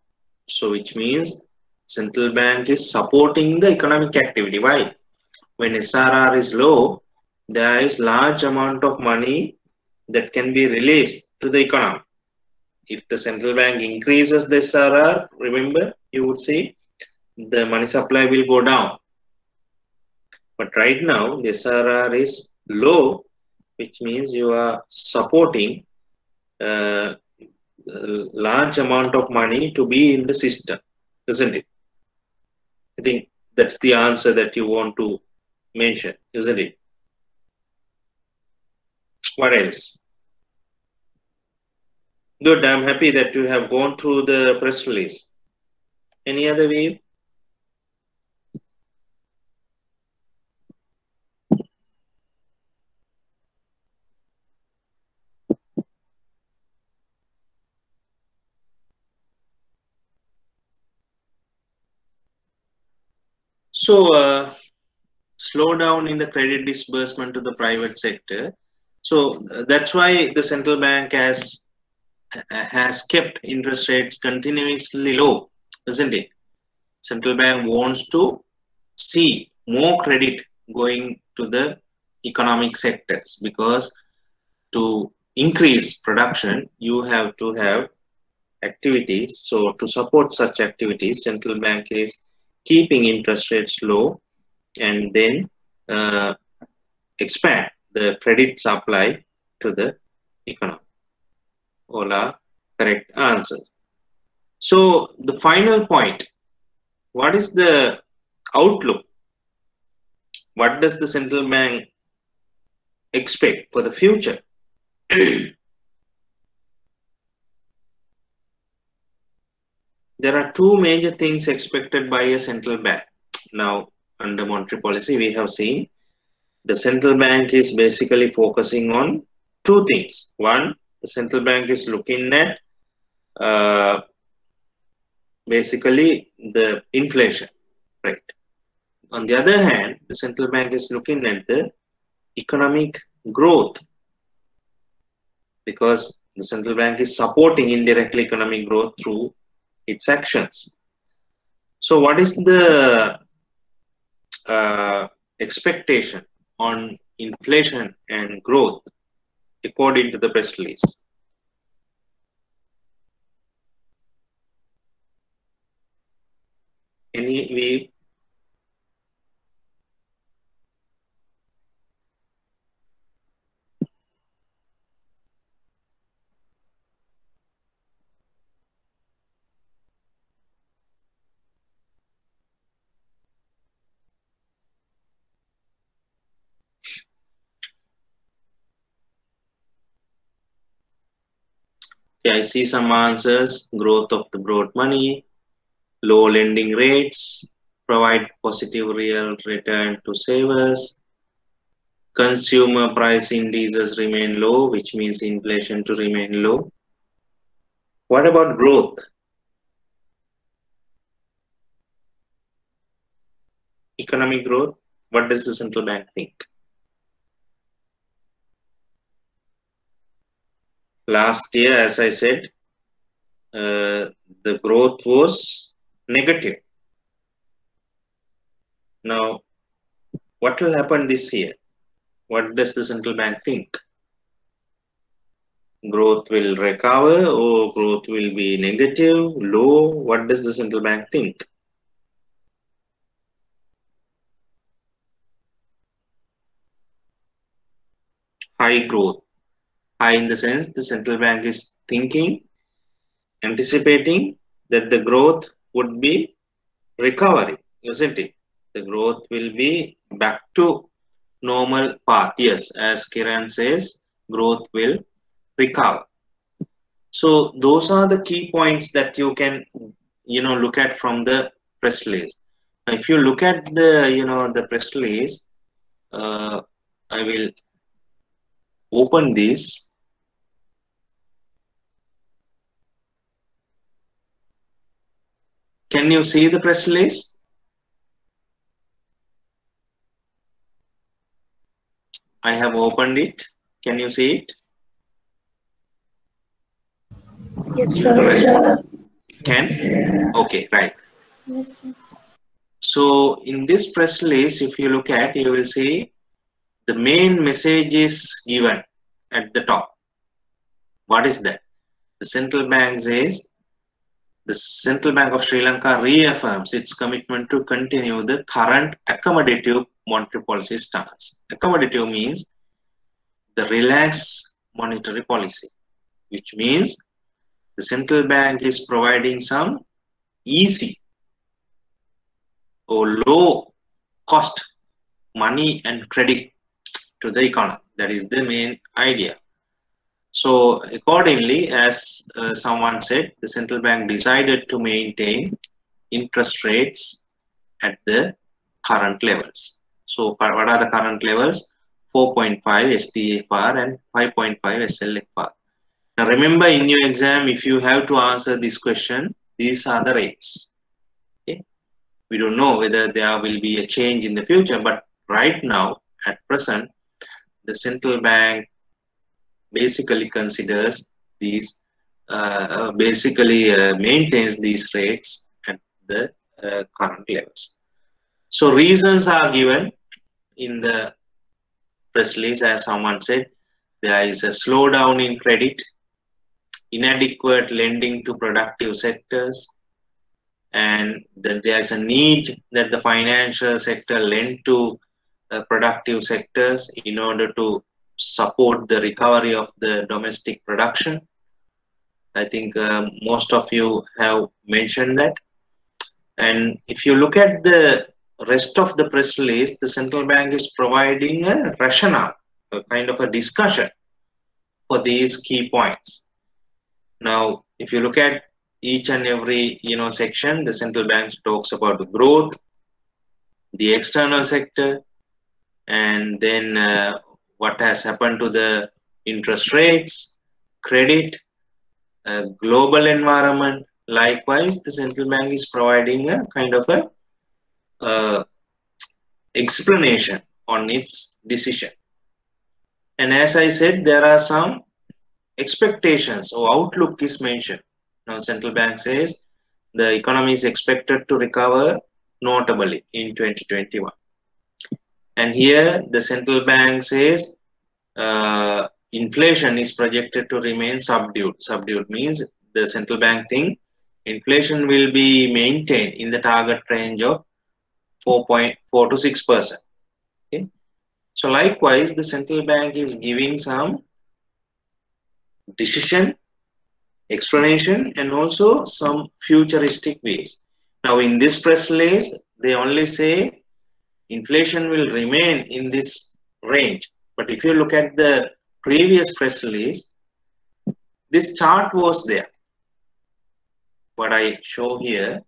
So which means central bank is supporting the economic activity. Why? When SRR is low, there is large amount of money that can be released to the economy. If the central bank increases the SRR, remember, you would see the money supply will go down. But right now, the SRR is low, which means you are supporting a large amount of money to be in the system, isn't it? I think that's the answer that you want to mention, isn't it? What else? Good, I'm happy that you have gone through the press release. Any other view? So, slowdown in the credit disbursement to the private sector. So that's why the central bank has kept interest rates continuously low, isn't it? Central bank wants to see more credit going to the economic sectors, because to increase production you have to have activities. So to support such activities, central bank is keeping interest rates low and then uh, expand the credit supply to the economy. All are correct answers. So the final point, what is the outlook? What does the central bank expect for the future? There are two major things expected by a central bank. Now, under monetary policy, we have seen the central bank is basically focusing on two things. One, the central bank is looking at uh, basically the inflation rate. On the other hand, the central bank is looking at the economic growth, because the central bank is supporting indirectly economic growth through its actions. So, what is the expectation on inflation and growth according to the press release? Any we I see some answers. Growth of the broad money, low lending rates, provide positive real return to savers, consumer price indices remain low, which means inflation to remain low. What about growth? Economic growth, what does the central bank think? Last year, as I said, the growth was negative. Now, what will happen this year? What does the central bank think? Growth will recover or growth will be negative, low? What does the central bank think? High growth. High in the sense the central bank is thinking, anticipating that the growth would be recovery, isn't it? The growth will be back to normal path. Yes, as Kiran says, growth will recover. So those are the key points that you can, look at from the press release. Now, if you look at the press release, I will open this. Can you see the press release? I have opened it. Can you see it? Yes, sir. Can? Okay, right. Yes, sir. So in this press release, if you look at, you will see the main message is given at the top. What is that? The central bank says, the Central Bank of Sri Lanka reaffirms its commitment to continue the current accommodative monetary policy stance. Accommodative means the relaxed monetary policy, which means the central bank is providing some easy or low cost money and credit to the economy. That is the main idea. So accordingly, as someone said, the central bank decided to maintain interest rates at the current levels. So what are the current levels? 4.5 SDFR and 5.5 SLFR. Now remember, in your exam, if you have to answer this question, these are the rates. Okay? We don't know whether there will be a change in the future, but right now, at present, the central bank basically considers these, maintains these rates at the current levels. So reasons are given in the press release, as someone said. There is a slowdown in credit, inadequate lending to productive sectors, and that there is a need that the financial sector lend to productive sectors in order to support the recovery of the domestic production. I think most of you have mentioned that. And if you look at the rest of the press release, the central bank is providing a rationale, a kind of a discussion for these key points. Now, if you look at each and every section, the central bank talks about the growth, the external sector, and then what has happened to the interest rates, credit, global environment. Likewise, the central bank is providing a kind of a explanation on its decision. And as I said, there are some expectations or outlook is mentioned. Now, central bank says the economy is expected to recover notably in 2021. And here the central bank says inflation is projected to remain subdued. Subdued means the central bank thinks inflation will be maintained in the target range of 4.4 to 6%. Okay. So likewise, the central bank is giving some decision, explanation, and also some futuristic views. Now in this press release, they only say inflation will remain in this range. But if you look at the previous press release, this chart was there. What I show here,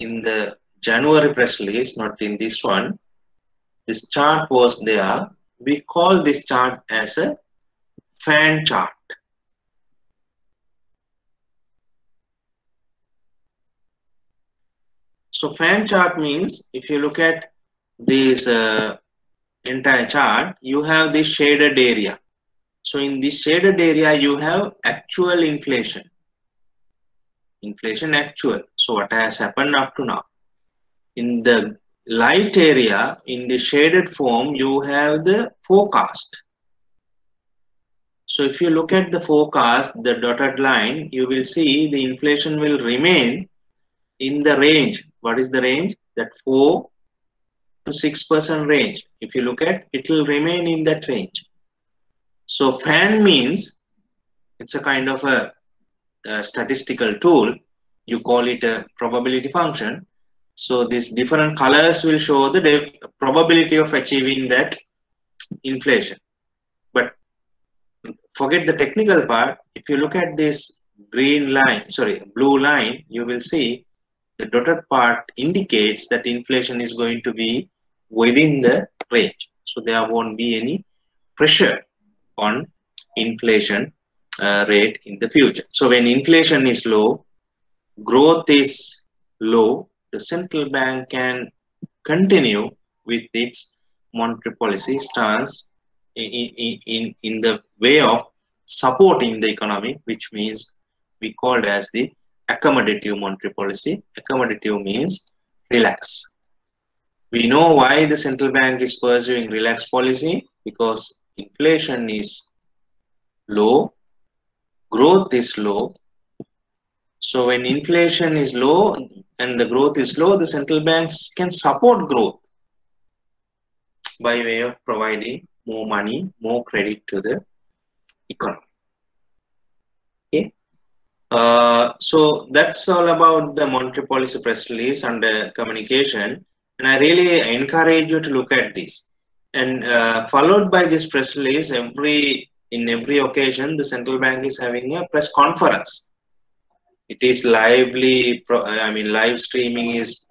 in the January press release, not in this one, this chart was there. We call this chart as a fan chart. So fan chart means if you look at this entire chart, you have this shaded area. So in this shaded area, you have actual inflation. Inflation actual. So what has happened up to now? In the light area, in the shaded form, you have the forecast. So if you look at the forecast, the dotted line, you will see the inflation will remain in the range. What is the range? That 4 to 6% range. If you look at, it will remain in that range. So fan means it's a kind of a statistical tool. You call it a probability function. So these different colors will show the probability of achieving that inflation. But forget the technical part. If you look at this blue line, you will see the dotted part indicates that inflation is going to be within the range. So there won't be any pressure on inflation rate in the future. So when inflation is low, growth is low, the central bank can continue with its monetary policy stance in the way of supporting the economy, which means we called as the accommodative monetary policy. Accommodative means relax. We know why the central bank is pursuing relaxed policy, because inflation is low, growth is low. So when inflation is low and the growth is low, the central banks can support growth by way of providing more money, more credit to the economy. Okay. So that's all about the monetary policy press release under communication. And I really encourage you to look at this. And followed by this press release, in every occasion, the central bank is having a press conference. It is live streaming is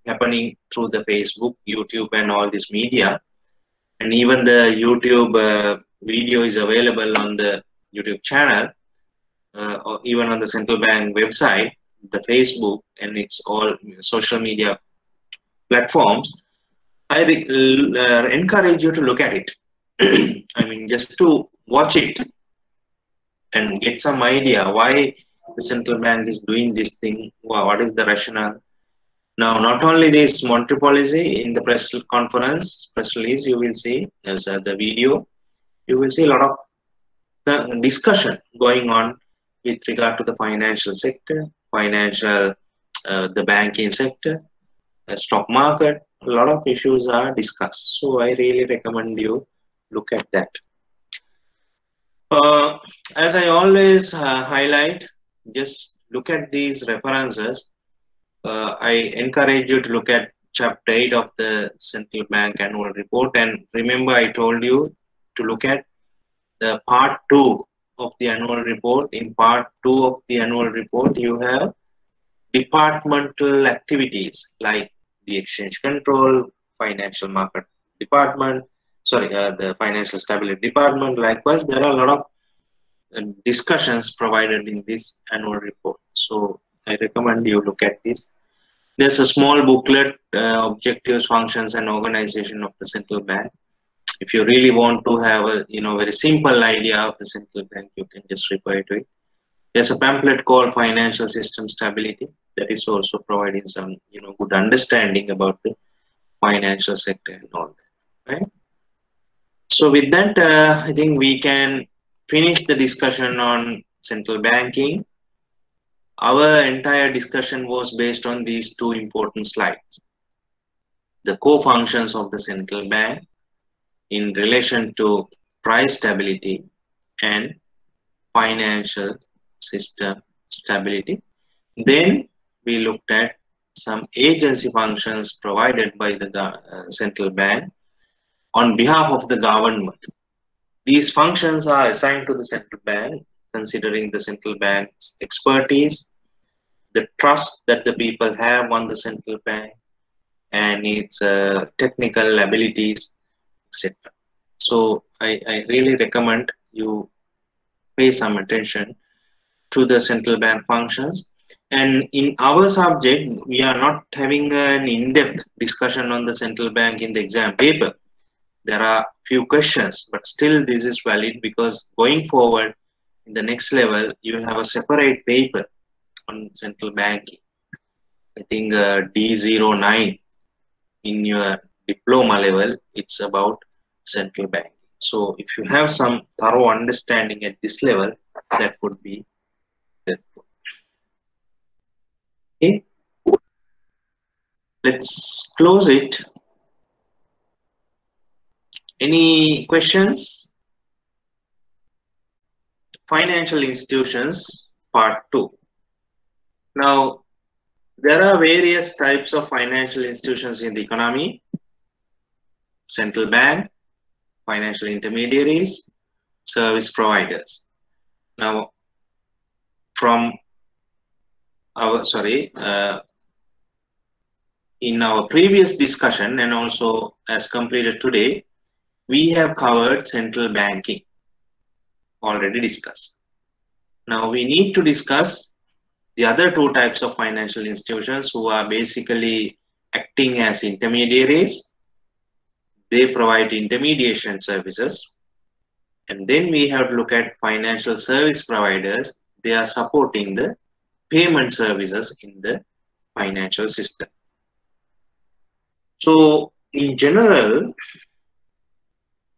happening through the Facebook, YouTube, and all this media. And even the YouTube video is available on the YouTube channel, or even on the central bank website, the Facebook, and it's all social media platforms. I encourage you to look at it. I mean, just to watch it and get some idea why the central bank is doing this thing, what is the rationale. Now, not only this monetary policy, in the press conference, press release, you will see, as the video, you will see a lot of discussion going on with regard to the financial sector, the banking sector, stock market. A lot of issues are discussed. So I really recommend you look at that. As I always highlight, just look at these references. I encourage you to look at chapter 8 of the Central Bank Annual Report, and remember I told you to look at the part 2 of the annual report. In part 2 of the annual report, you have departmental activities like the exchange control, financial market department, the financial stability department. Likewise, there are a lot of discussions provided in this annual report. So I recommend you look at this. There's a small booklet, objectives, functions, and organization of the central bank. If you really want to have a very simple idea of the central bank, you can just refer to it. There's a pamphlet called Financial System Stability that is also providing some good understanding about the financial sector and all that. Right. So with that, I think we can finish the discussion on central banking. Our entire discussion was based on these two important slides: the core functions of the central bank in relation to price stability and financial system stability. Then we looked at some agency functions provided by the central bank on behalf of the government. These functions are assigned to the central bank considering the central bank's expertise, the trust that the people have on the central bank, and its technical abilities, etc. So I really recommend you pay some attention to the central bank functions. And in our subject, we are not having an in-depth discussion on the central bank in the exam paper. There are few questions, but still this is valid because going forward in the next level, you have a separate paper on central banking. I think D09 in your diploma level, it's about central banking. So if you have some thorough understanding at this level, that would be helpful. Okay, let's close it. Any questions? Financial institutions, part 2. Now, there are various types of financial institutions in the economy: central bank, financial intermediaries, service providers. Now, from our in our previous discussion and also as completed today, we have covered central banking, already discussed. Now we need to discuss the other two types of financial institutions who are basically acting as intermediaries. They provide intermediation services. And then we have to look at financial service providers. They are supporting the payment services in the financial system. So in general,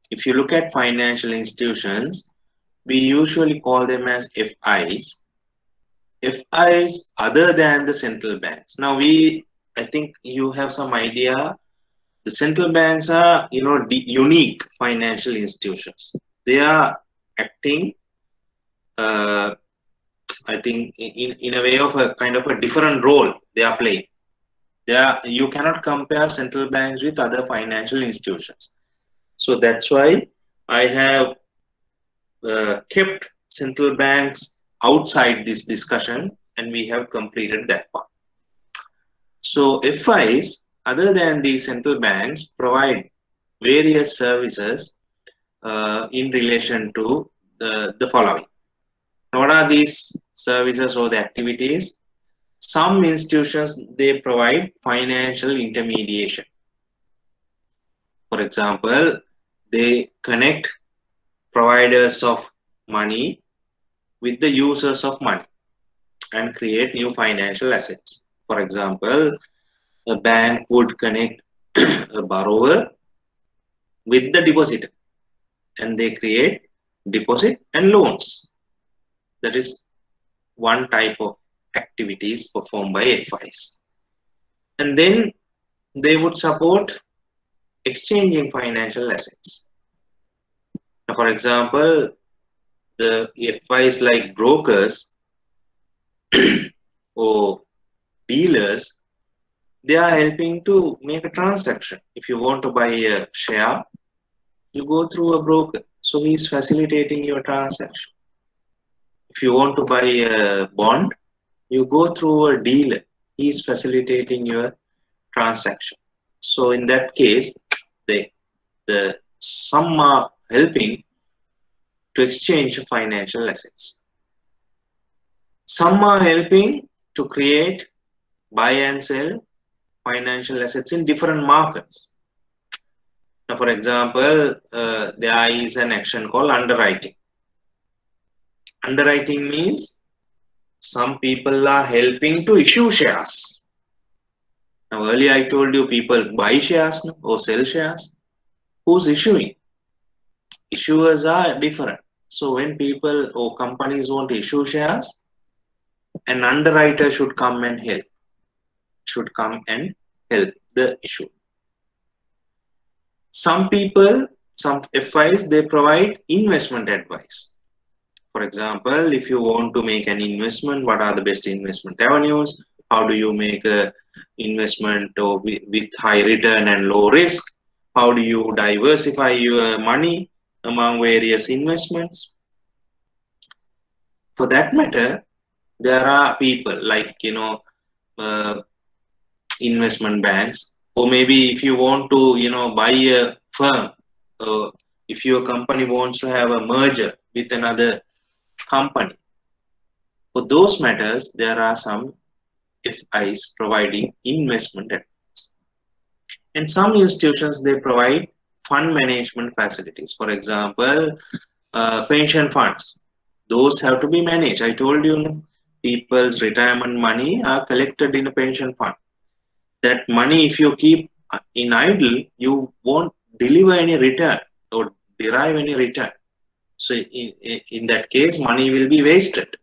if you look at financial institutions, we usually call them as FIs. FIs other than the central banks. Now I think you have some idea. The central banks are, unique financial institutions. They are acting, I think, in a way of a kind of a different role they are playing. You cannot compare central banks with other financial institutions. So that's why I have kept central banks outside this discussion, and we have completed that part. So FIs, other than the central banks, provide various services in relation to the following. What are these services or the activities? Some institutions, they provide financial intermediation. For example, they connect providers of money with the users of money. and create new financial assets. For example, a bank would connect a borrower with the depositor, and they create deposit and loans. That is one type of activities performed by FIs. And then they would support exchanging financial assets. Now, for example, the FIs like brokers or dealers, they are helping to make a transaction. If you want to buy a share, you go through a broker. So he is facilitating your transaction. If you want to buy a bond, you go through a dealer. He is facilitating your transaction. So in that case, some are helping to exchange financial assets. Some are helping to create, buy and sell financial assets in different markets. Now, for example, there is an action called underwriting. Underwriting means some people are helping to issue shares. Now, earlier I told you people buy shares or sell shares. Who's issuing? Issuers are different. So when people or companies want to issue shares, an underwriter should come and help. The issue. Some people, some FIs, they provide investment advice. For example, if you want to make an investment, what are the best investment avenues? How do you make a investment with high return and low risk? How do you diversify your money among various investments? For that matter, there are people like, investment banks, or maybe if you want to, buy a firm, if your company wants to have a merger with another company. For those matters, there are some FIs providing investment advice. And some institutions, they provide fund management facilities. For example, pension funds. Those have to be managed. I told you, people's retirement money are collected in a pension fund. That money, if you keep in idle, you won't deliver any return or derive any return. So in that case, money will be wasted.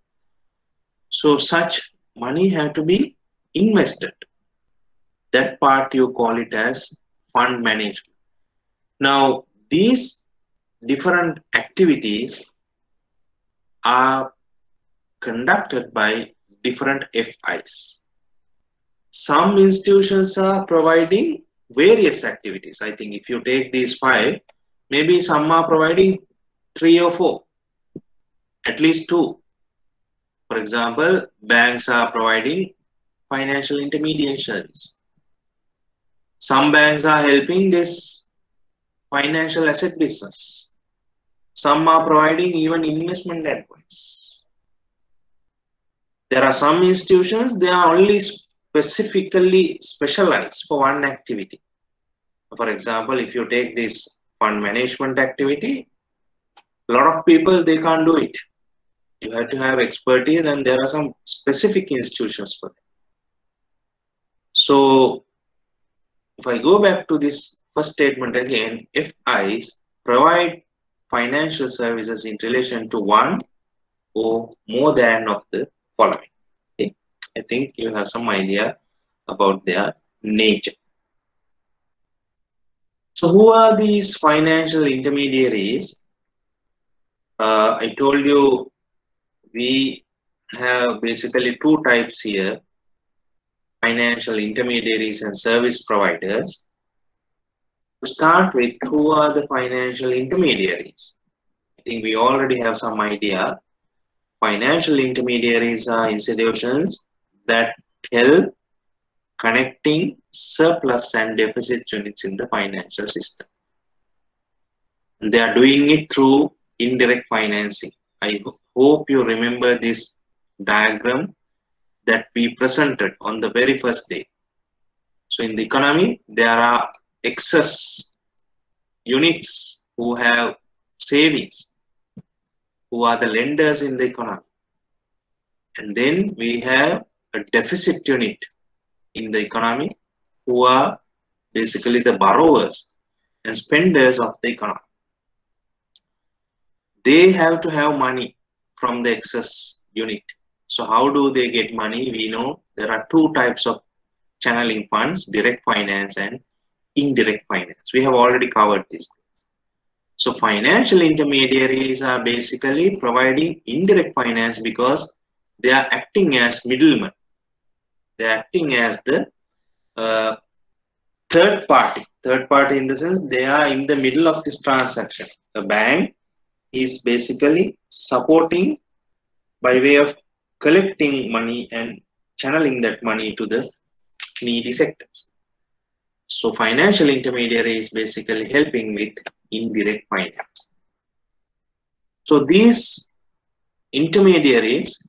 So such money have to be invested. That part you call it as fund management. Now, these different activities are conducted by different FIs. Some institutions are providing various activities. I think if you take these 5, maybe some are providing 3 or 4, at least 2. For example, banks are providing financial intermediary service. Some banks are helping this financial asset business. Some are providing even investment advice. There are some institutions, they are only specifically specialized for one activity. For example, if you take this fund management activity, a lot of people, they can't do it. You have to have expertise, and there are some specific institutions for that. So if I go back to this first statement again, FIs provide financial services in relation to one or more than of the following. Okay? I think you have some idea about their nature. So who are these financial intermediaries? I told you we have basically 2 types here: financial intermediaries and service providers. To start with, who are the financial intermediaries? I think we already have some idea. Financial intermediaries are institutions that help connecting surplus and deficit units in the financial system. And they are doing it through indirect financing. I hope you remember this diagram that we presented on the very first day. So in the economy, there are excess units who have savings, who are the lenders in the economy. And then we have a deficit unit in the economy, who are basically the borrowers and spenders of the economy. They have to have money from the excess unit. So how do they get money? We know there are two types of channeling funds: direct finance and indirect finance. We have already covered this. So financial intermediaries are basically providing indirect finance because they are acting as middlemen. They are acting as the third party. Third party in the sense they are in the middle of this transaction. The bank is basically supporting by way of collecting money and channeling that money to the needy sectors. So financial intermediary is basically helping with indirect finance. So these intermediaries,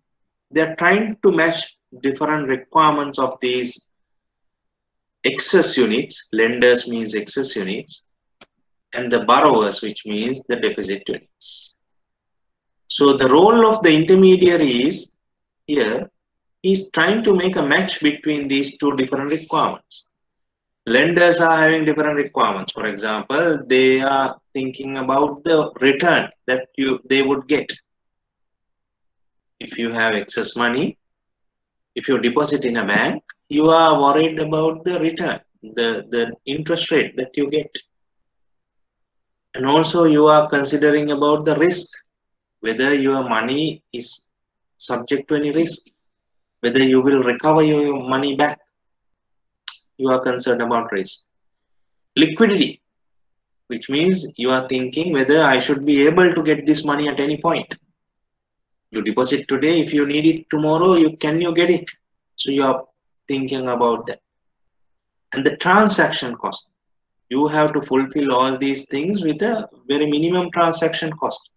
they are trying to match different requirements of these excess units. Lenders means excess units, and the borrowers, which means the deficit units. So the role of the intermediary is here is trying to make a match between these two different requirements. Lenders are having different requirements. For example, they are thinking about the return that they would get. If you have excess money, if you deposit in a bank, you are worried about the return, the interest rate that you get. And also you are considering about the risk, whether your money is subject to any risk, whether you will recover your money back. You are concerned about risk. Liquidity, which means you are thinking whether I should be able to get this money at any point. You deposit today, if you need it tomorrow, can you get it? So you are thinking about that. And the transaction cost. You have to fulfill all these things with a very minimum transaction cost.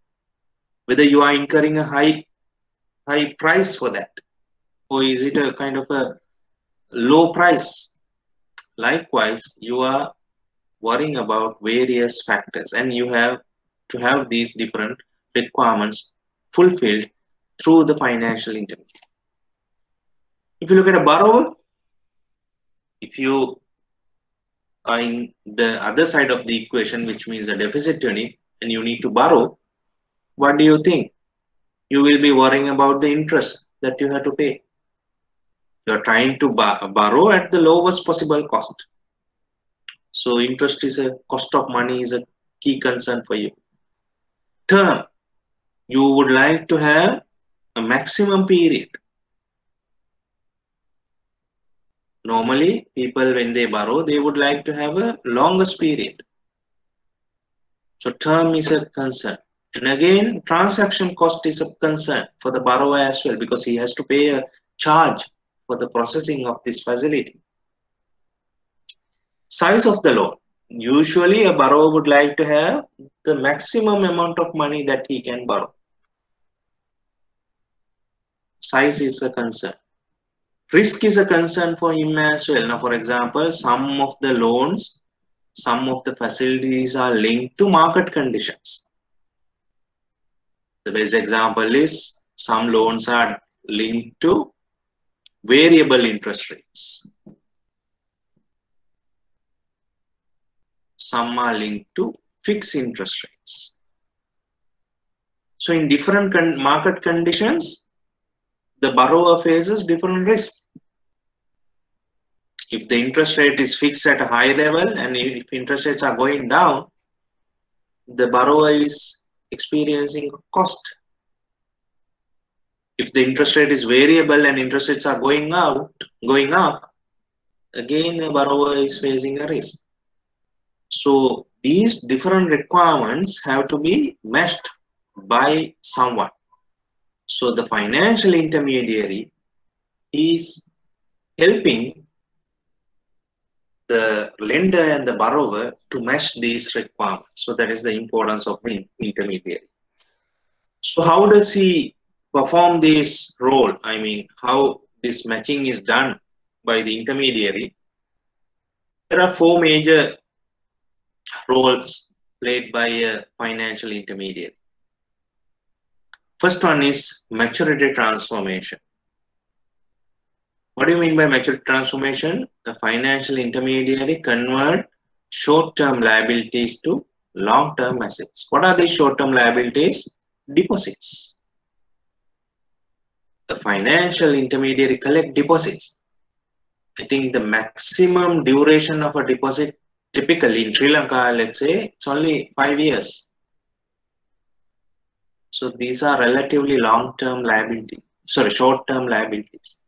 Whether you are incurring a high price for that, or is it a kind of a low price? Likewise, you are worrying about various factors, and you have to have these different requirements fulfilled through the financial intermediary. If you look at a borrower, if you are in the other side of the equation, which means a deficit unit, and you need to borrow, what do you think? You will be worrying about the interest that you have to pay. You are trying to borrow at the lowest possible cost. So interest is a cost of money is a key concern for you. Term, you would like to have a maximum period. Normally, people when they borrow, they would like to have a longest period. So term is a concern. And again, transaction cost is a concern for the borrower as well, because he has to pay a charge for the processing of this facility. Size of the loan. Usually a borrower would like to have the maximum amount of money that he can borrow. Size is a concern. Risk is a concern for him as well. Now, for example, some of the loans, some of the facilities are linked to market conditions. The best example is some loans are linked to variable interest rates. Some are linked to fixed interest rates. So in different market conditions, the borrower faces different risks. If the interest rate is fixed at a high level and if interest rates are going down, the borrower is experiencing cost. If the interest rate is variable and interest rates are going up, again the borrower is facing a risk. So these different requirements have to be matched by someone. So the financial intermediary is helping the lender and the borrower to match these requirements. So that is the importance of the intermediary. So how does he perform this role? I mean, how this matching is done by the intermediary? There are four major roles played by a financial intermediary. First one is maturity transformation. What do you mean by maturity transformation? The financial intermediary convert short-term liabilities to long-term assets. What are these short-term liabilities? Deposits. The financial intermediary collect deposits. I think the maximum duration of a deposit typically in Sri Lanka, let's say, it's only 5 years. So these are relatively long-term liability, sorry, short-term liabilities.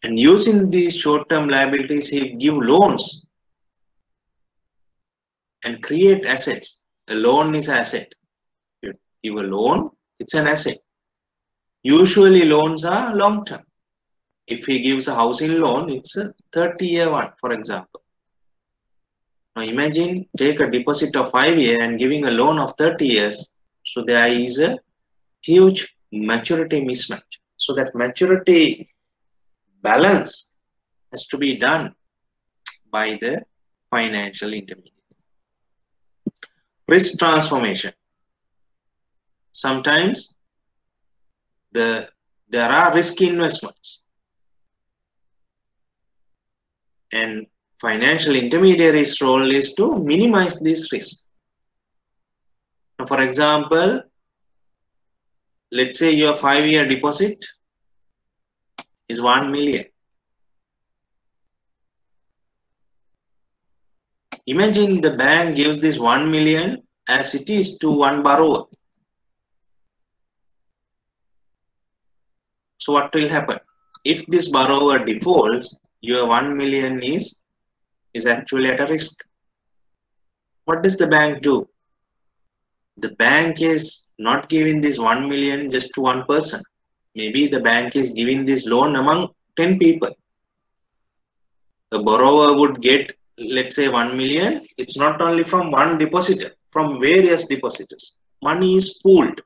And using these short-term liabilities, he give loans and create assets. A loan is asset. You give a loan, it's an asset. Usually loans are long-term. If he gives a housing loan, it's a 30-year one, for example. Now imagine take a deposit of 5 years and giving a loan of 30 years. So there is a huge maturity mismatch. So that maturity balance has to be done by the financial intermediary. Risk transformation. Sometimes there are risky investments and financial intermediary's role is to minimize this risk. Now, for example, let's say your 5-year deposit is 1 million. Imagine the bank gives this 1 million as it is to one borrower. So what will happen? If this borrower defaults, your 1 million is actually at a risk. What does the bank do? The bank is not giving this 1 million just to one person. Maybe the bank is giving this loan among 10 people. The borrower would get, let's say, 1 million. It's not only from one depositor, from various depositors. Money is pooled.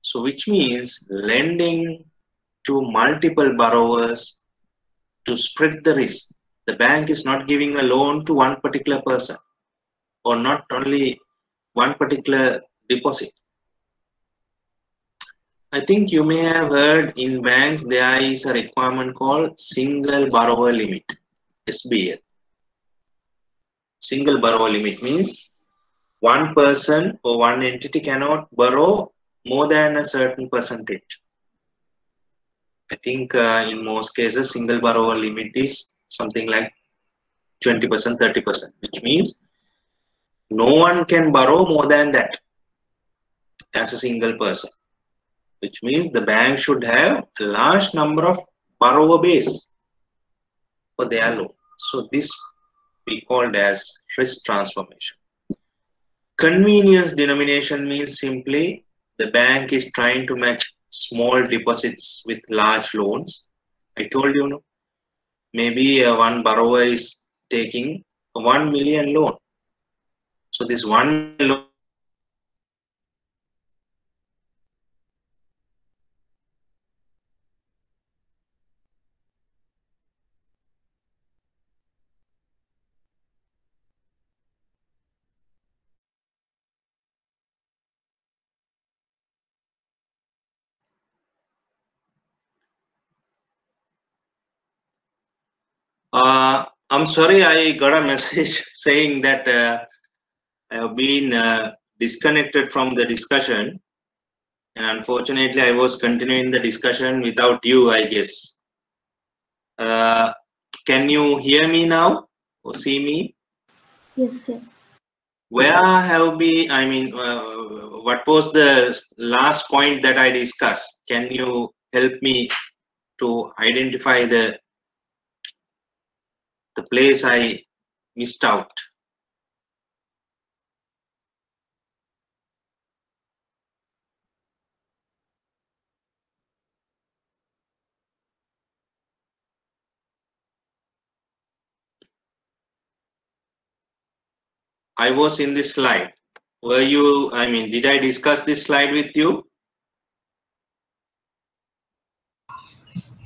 So which means lending to multiple borrowers to spread the risk. The bank is not giving a loan to one particular person or not only one particular deposit. I think you may have heard in banks there is a requirement called single borrower limit, SBL. Single borrower limit means one person or one entity cannot borrow more than a certain percentage. I think in most cases single borrower limit is something like 20%, 30%, which means no one can borrow more than that as a single person, which means the bank should have a large number of borrower base for their loan. So this we called as risk transformation. Convenience denomination means simply the bank is trying to match small deposits with large loans. I told you, no, maybe one borrower is taking a 1 million loan. So this 1 loan I'm sorry, I got a message saying that I have been disconnected from the discussion. And unfortunately, I was continuing the discussion without you, I guess. Can you hear me now or see me? Yes, sir. Where have we, I mean, what was the last point that I discussed? Can you help me to identify the place I missed out? I was in this slide. Were you, I mean, did I discuss this slide with you?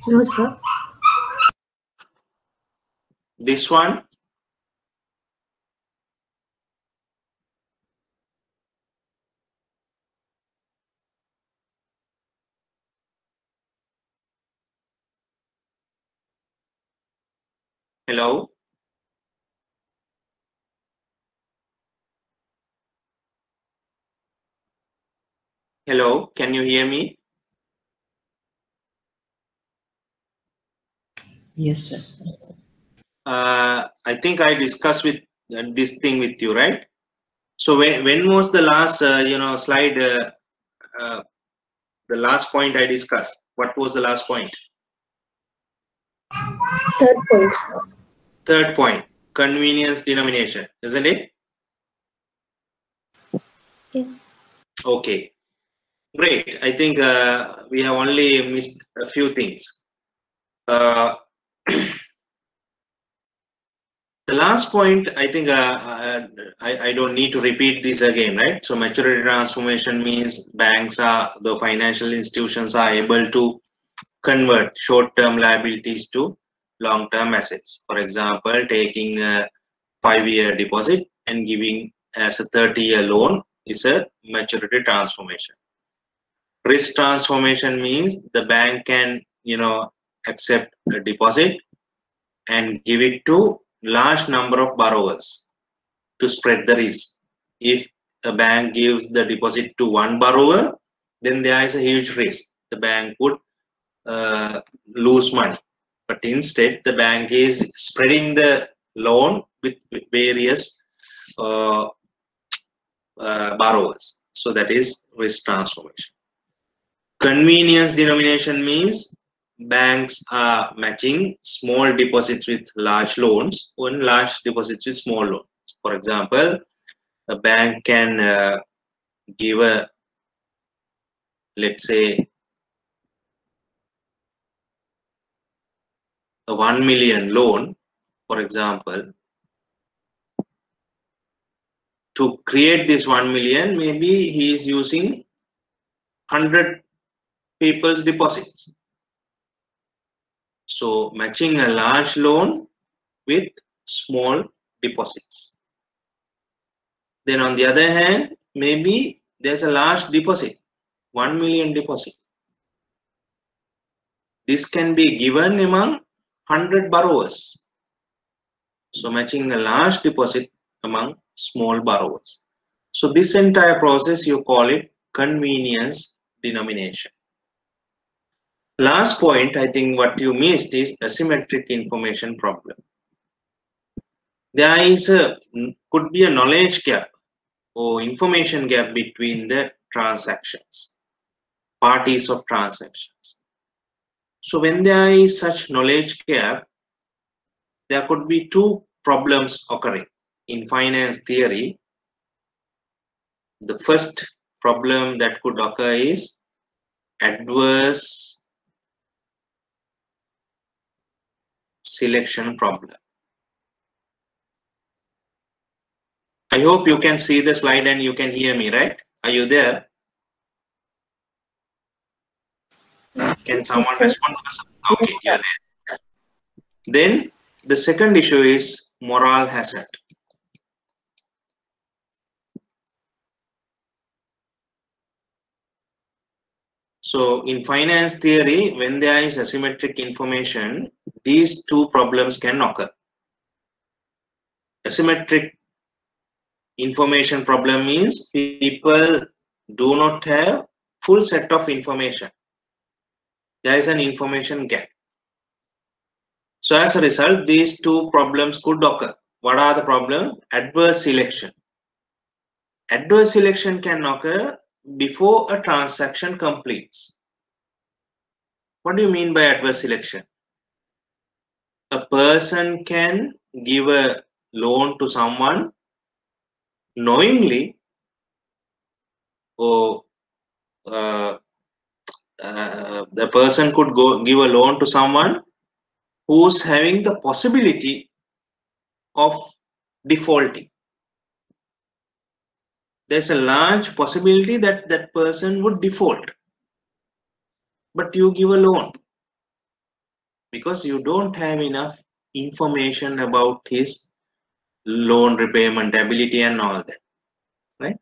No, sir. This one? Hello? Hello, can you hear me? Yes, sir. I think I discussed with this thing with you, right? So when was the last slide, the last point I discussed? What was the last point? Third point, sir. Third point, convenience denomination, isn't it? Yes. Okay, great. I think we have only missed a few things. The last point, I think I don't need to repeat this again, right? So maturity transformation means the financial institutions are able to convert short-term liabilities to long-term assets. For example, taking a 5-year deposit and giving as a 30-year loan is a maturity transformation. Risk transformation means the bank can, accept a deposit and give it to large number of borrowers to spread the risk. If a bank gives the deposit to one borrower, then there is a huge risk. The bank would lose money. But instead, the bank is spreading the loan with various borrowers. So that is risk transformation. Convenience denomination means banks are matching small deposits with large loans and large deposits with small loans. For example, a bank can give a, let's say, a 1 million loan, for example. To create this 1 million, maybe he is using 100 people's deposits. So matching a large loan with small deposits. Then on the other hand, maybe there's a large deposit, 1 million deposit. This can be given among 100 borrowers. So matching a large deposit among small borrowers. So this entire process, you call it convenience denomination. Last point, I think what you missed is asymmetric information problem. There is could be a knowledge gap or information gap between the transactions, parties of transactions. So when there is such knowledge gap, there could be two problems occurring. In finance theory, the first problem that could occur is adverse selection problem. I hope you can see the slide and you can hear me, right? Are you there? Can someone sir. respond? Okay, you're there. Then the second issue is moral hazard. So in finance theory, when there is asymmetric information, these two problems can occur. Asymmetric information problem means people do not have full set of information. There is an information gap. So as a result, these two problems could occur. What are the problems? Adverse selection. Adverse selection can occur before a transaction completes. What do you mean by adverse selection? A person can give a loan to someone knowingly, or the person could give a loan to someone who's having the possibility of defaulting. There's a large possibility that that person would default, but you give a loan because you don't have enough information about his loan repayment ability and all that, right?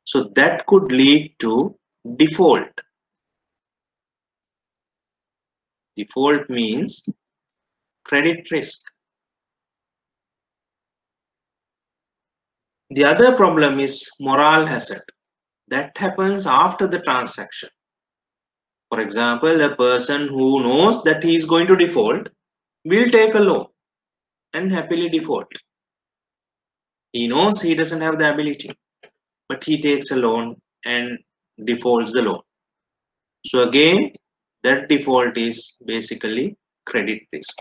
So that could lead to default. Default means credit risk. The other problem is moral hazard. That happens after the transaction. For example, a person who knows that he is going to default will take a loan and happily default. He knows he doesn't have the ability, but he takes a loan and defaults the loan. So again, that default is basically credit risk.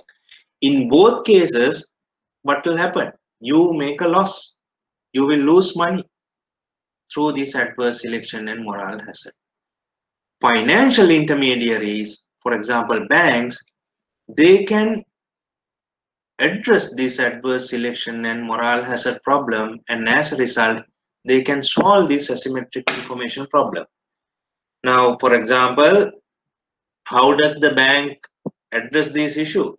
In both cases, what will happen? You make a loss. You will lose money through this adverse selection and moral hazard. Financial intermediaries, for example, banks, they can address this adverse selection and moral hazard problem, and as a result, they can solve this asymmetric information problem. Now, for example, how does the bank address this issue?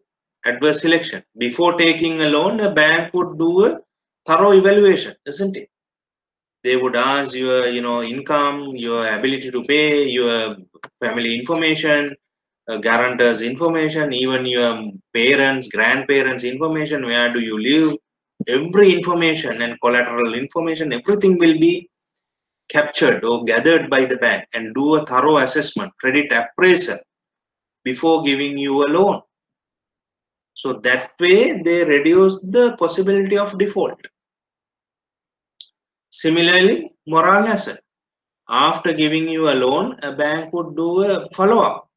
Adverse selection. Before taking a loan, a bank would do a thorough evaluation, isn't it? They would ask your, income, your ability to pay, your family information, guarantors information, even your parents, grandparents information, where do you live, every information and collateral information, everything will be captured or gathered by the bank and do a thorough assessment, credit appraisal before giving you a loan. So that way they reduce the possibility of default. Similarly, moral hazard. After giving you a loan, a bank would do a follow-up.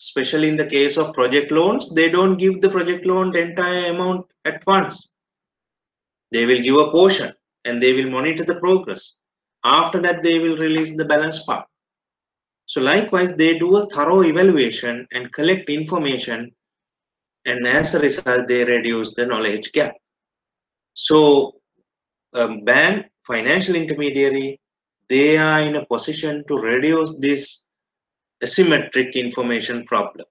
Especially in the case of project loans, they don't give the project loan the entire amount at once. They will give a portion and they will monitor the progress. After that, they will release the balance part. So likewise, they do a thorough evaluation and collect information, and as a result, they reduce the knowledge gap. So bank, financial intermediary, they are in a position to reduce this asymmetric information problem.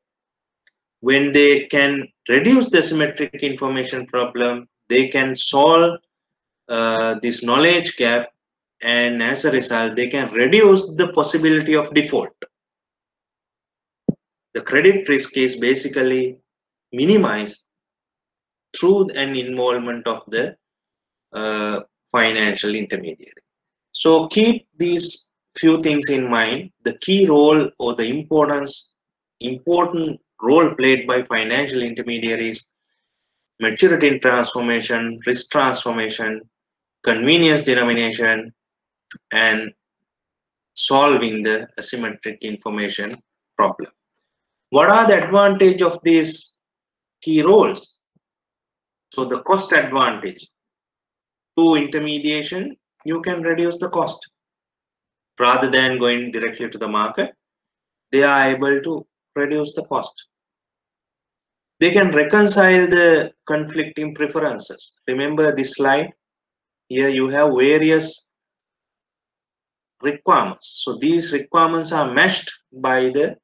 When they can reduce the asymmetric information problem, they can solve this knowledge gap, and as a result, they can reduce the possibility of default. The credit risk is basically minimized through an involvement of the financial intermediary. So keep these few things in mind. The key role or the important role played by financial intermediaries: maturity transformation, risk transformation, convenience denomination, and solving the asymmetric information problem. What are the advantage of these key roles? So the cost advantage. Through intermediation, you can reduce the cost. Rather than going directly to the market, they are able to reduce the cost. They can reconcile the conflicting preferences. Remember this slide? Here you have various requirements. So these requirements are matched by the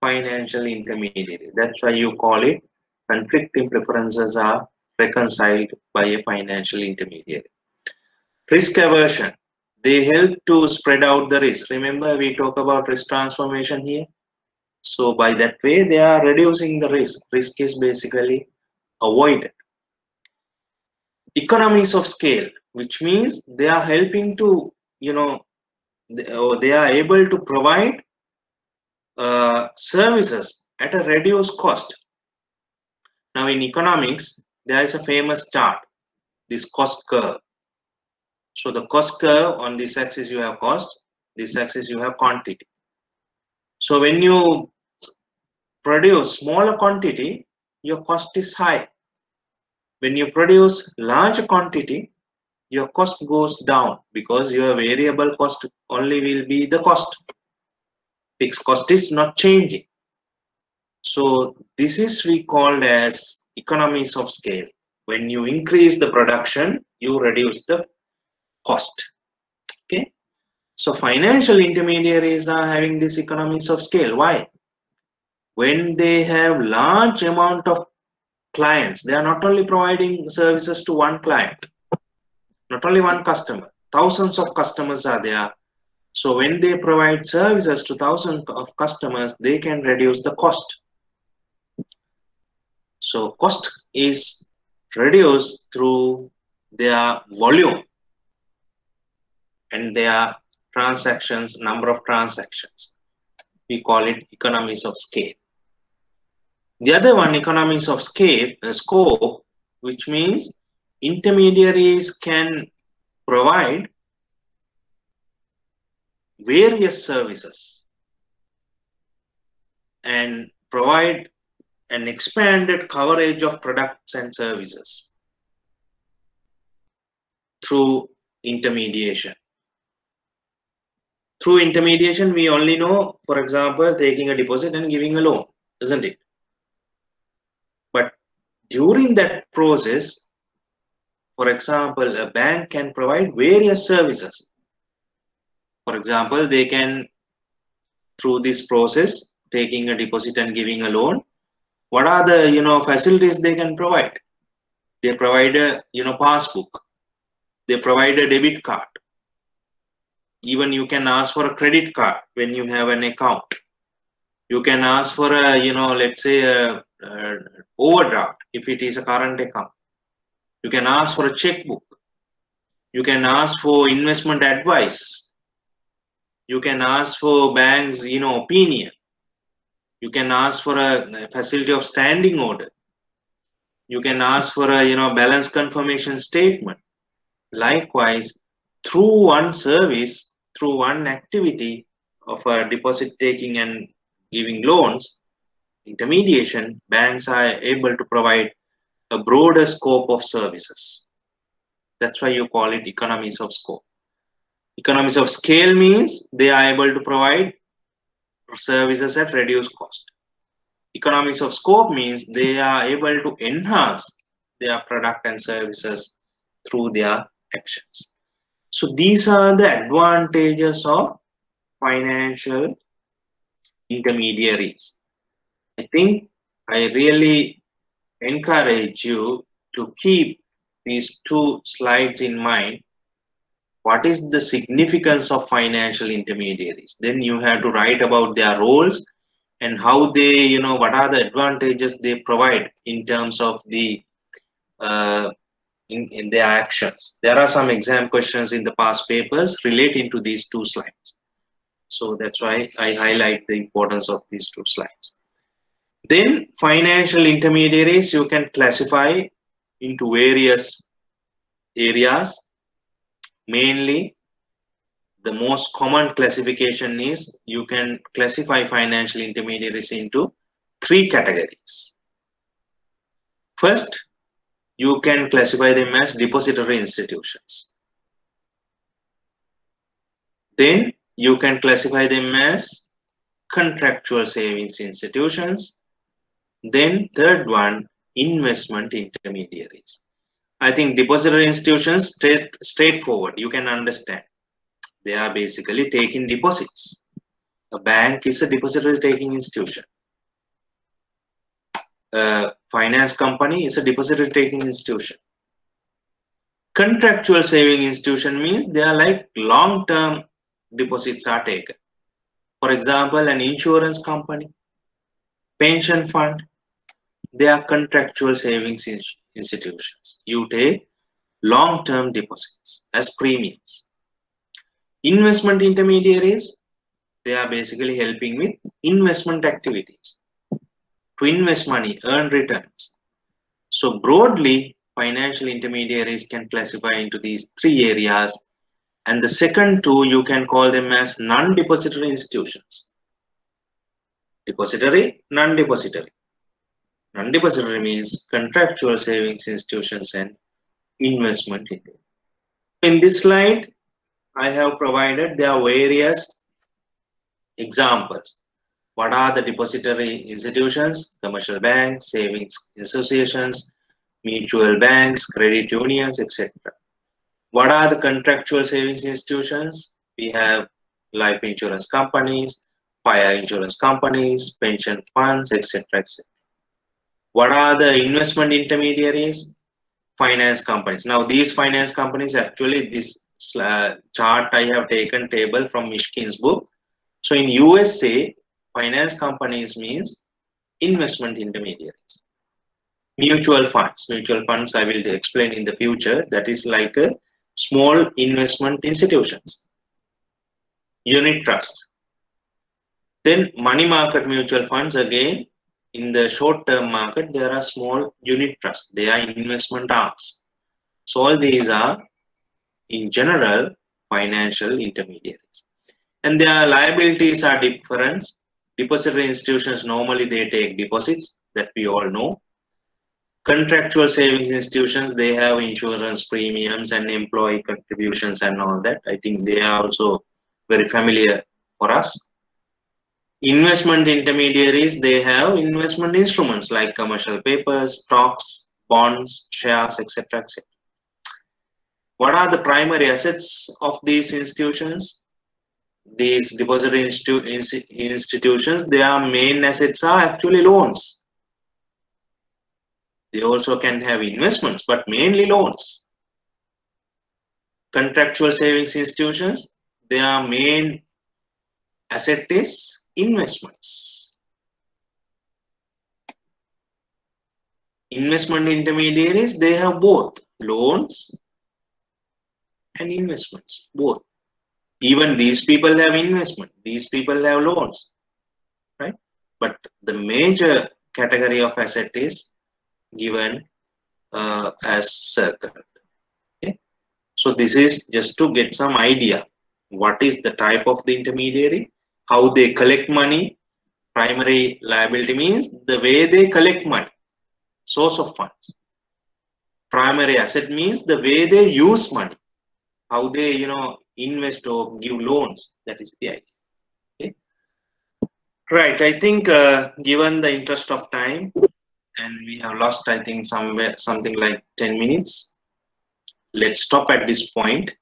financial intermediary. That's why you call it conflicting preferences are reconciled by a financial intermediary. Risk aversion. They help to spread out the risk. Remember, we talk about risk transformation here. So by that way, they are reducing the risk. Risk is basically avoided. Economies of scale, which means they are helping to, they are able to provide services at a reduced cost. Now in economics, there is a famous chart, this cost curve. So the cost curve, on this axis you have cost, this axis you have quantity. So when you produce smaller quantity, your cost is high. When you produce large quantity, your cost goes down because your variable cost only will be the cost. Fixed cost is not changing. So this is we called as economies of scale. When you increase the production, you reduce the cost. Okay. So financial intermediaries are having this economies of scale. Why? When they have large amount of clients, they are not only providing services to one client, not only one customer, thousands of customers are there. So when they provide services to thousands of customers, they can reduce the cost. So cost is reduced through their volume. and their transactions, number of transactions. We call it economies of scale. The other one, economies of scale, scope, which means intermediaries can provide various services and provide an expanded coverage of products and services through intermediation. Through intermediation, we only know, for example, taking a deposit and giving a loan, isn't it? But during that process, for example, a bank can provide various services. For example, they can, through this process, taking a deposit and giving a loan, what are the facilities they can provide? They provide a passbook. They provide a debit card. Even you can ask for a credit card when you have an account. You can ask for a let's say a overdraft if it is a current account. You can ask for a checkbook. You can ask for investment advice. You can ask for bank's opinion. You can ask for a facility of standing order. You can ask for a balance confirmation statement. Likewise, through one service, through one activity of deposit taking and giving loans, intermediation, banks are able to provide a broader scope of services. That's why you call it economies of scope. Economies of scale means they are able to provide services at reduced cost. Economies of scope means they are able to enhance their product and services through their actions. So these are the advantages of financial intermediaries. I think I really encourage you to keep these two slides in mind. What is the significance of financial intermediaries? Then you have to write about their roles and how they, what are the advantages they provide in terms of the in their actions. There are some exam questions in the past papers relating to these two slides. So that's why I highlight the importance of these two slides. Then financial intermediaries you can classify into various areas. Mainly, the most common classification is you can classify financial intermediaries into three categories. First, you can classify them as depository institutions. Then you can classify them as contractual savings institutions. Then third one, investment intermediaries. I think depository institutions straightforward, you can understand. They are basically taking deposits. A bank is a depository taking institution. A finance company is a depository taking institution. Contractual saving institution means they are like long-term deposits are taken. For example, an insurance company, pension fund, they are contractual savings institutions. You take long-term deposits as premiums. Investment intermediaries, they are basically helping with investment activities. To invest money, earn returns. So broadly, financial intermediaries can classify into these three areas. And the second two, you can call them as non-depository institutions. Depository, non-depository. Non-depository means contractual savings institutions and investment intermediaries. In this slide, I have provided there are various examples. What are the depository institutions? Commercial banks, savings associations, mutual banks, credit unions, etc. What are the contractual savings institutions? We have life insurance companies, fire insurance companies, pension funds, etc. etc. What are the investment intermediaries? Finance companies. Now these finance companies, actually this chart I have taken table from Mishkin's book. So in USA, finance companies means investment intermediaries. Mutual funds I will explain in the future. That is like a small investment institutions, unit trusts. Then money market mutual funds, again, in the short term market, there are small unit trusts. They are investment arms. So all these are, in general, financial intermediaries. And their liabilities are different. Depository institutions, normally they take deposits, that we all know. Contractual savings institutions, they have insurance premiums and employee contributions and all that. I think they are also very familiar for us. Investment intermediaries, they have investment instruments like commercial papers, stocks, bonds, shares, etc. etc. What are the primary assets of these institutions? These depository institutions, their main assets are actually loans. They also can have investments, but mainly loans. Contractual savings institutions, their main asset is investments. Investment intermediaries, they have both loans and investments, both. Even these people have investment, these people have loans, right? But the major category of asset is given as circled. Okay? So this is just to get some idea. What is the type of the intermediary? How they collect money? Primary liability means the way they collect money, source of funds. Primary asset means the way they use money, how they invest or give loans. That is the idea. Okay? Right. I think given the interest of time, and we have lost, I think, something like 10 minutes. Let's stop at this point.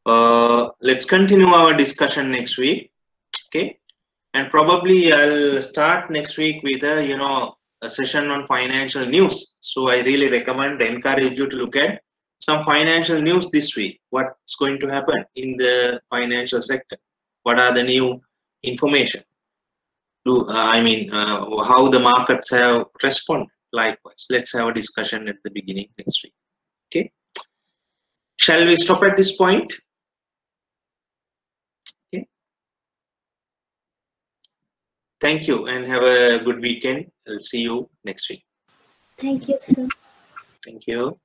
Let's continue our discussion next week. Okay. And probably I'll start next week with a session on financial news. So I really encourage you to look at some financial news this week. What's going to happen in the financial sector? What are the new information? How the markets have responded. Likewise, let's have a discussion at the beginning next week. Okay. Shall we stop at this point? Okay. Thank you and have a good weekend. I'll see you next week. Thank you, sir. Thank you.